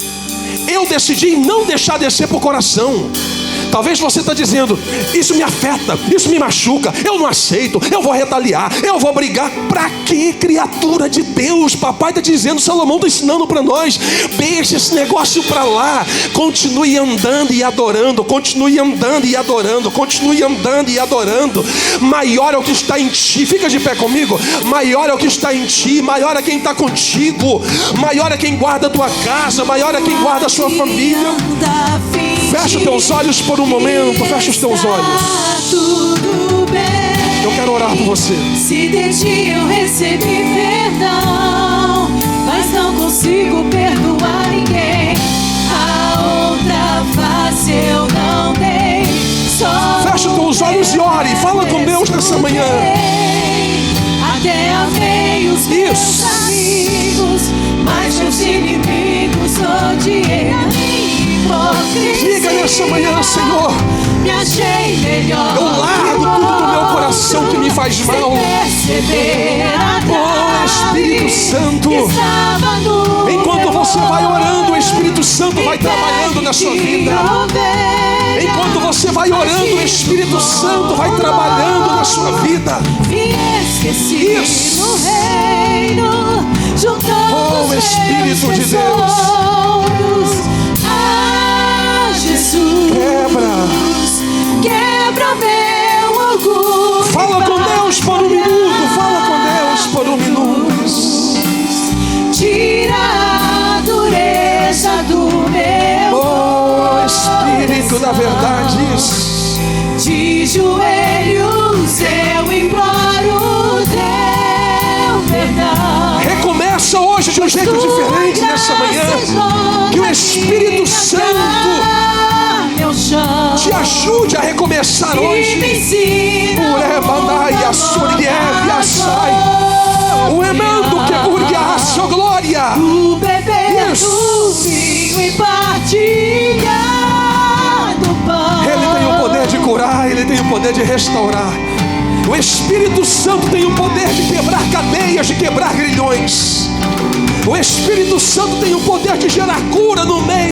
Eu decidi não deixar descer para o coração. Talvez você está dizendo: isso me afeta, isso me machuca, eu não aceito, eu vou retaliar, eu vou brigar. Para que, criatura de Deus? Papai está dizendo, Salomão está ensinando para nós: deixa esse negócio para lá. Continue andando e adorando, continue andando e adorando, continue andando e adorando. Maior é o que está em ti. Fica de pé comigo. Maior é o que está em ti, maior é quem está contigo, maior é quem guarda a tua casa, maior é quem guarda a sua família. Fecha os teus olhos por um momento. Fecha os teus olhos. Eu quero orar por você. Se de ti eu recebi perdão, mas não consigo perdoar ninguém. A outra face eu não dei. Fecha os teus olhos e ore. Fala com Deus nessa manhã. Até amei os meus amigos, mas meus inimigos odiei. Diga nessa manhã: Senhor, me achei melhor. eu largo tudo do meu coração que me faz mal. Oh, Espírito Santo, enquanto você vai orando, o Espírito Santo vai trabalhando na sua vida. Enquanto você vai orando, o Espírito Santo vai trabalhando na sua vida. Isso. Oh, Espírito de Deus, Jesus, quebra meu orgulho. Fala com Deus por um minuto. Fala com Deus por um minuto. Tira a dureza do meu Espírito da verdade, de joelhos eu imploro teu perdão. Recomeça hoje de um jeito diferente nessa manhã. Que o Espírito Santo te ajude a recomeçar hoje. O emando que burgue a sua glória. O beber do vinho e partilhar do pão. Ele tem o poder de curar, ele tem o poder de restaurar. O Espírito Santo tem o poder de quebrar cadeias, de quebrar grilhões. O Espírito Santo tem o poder de gerar cura no meio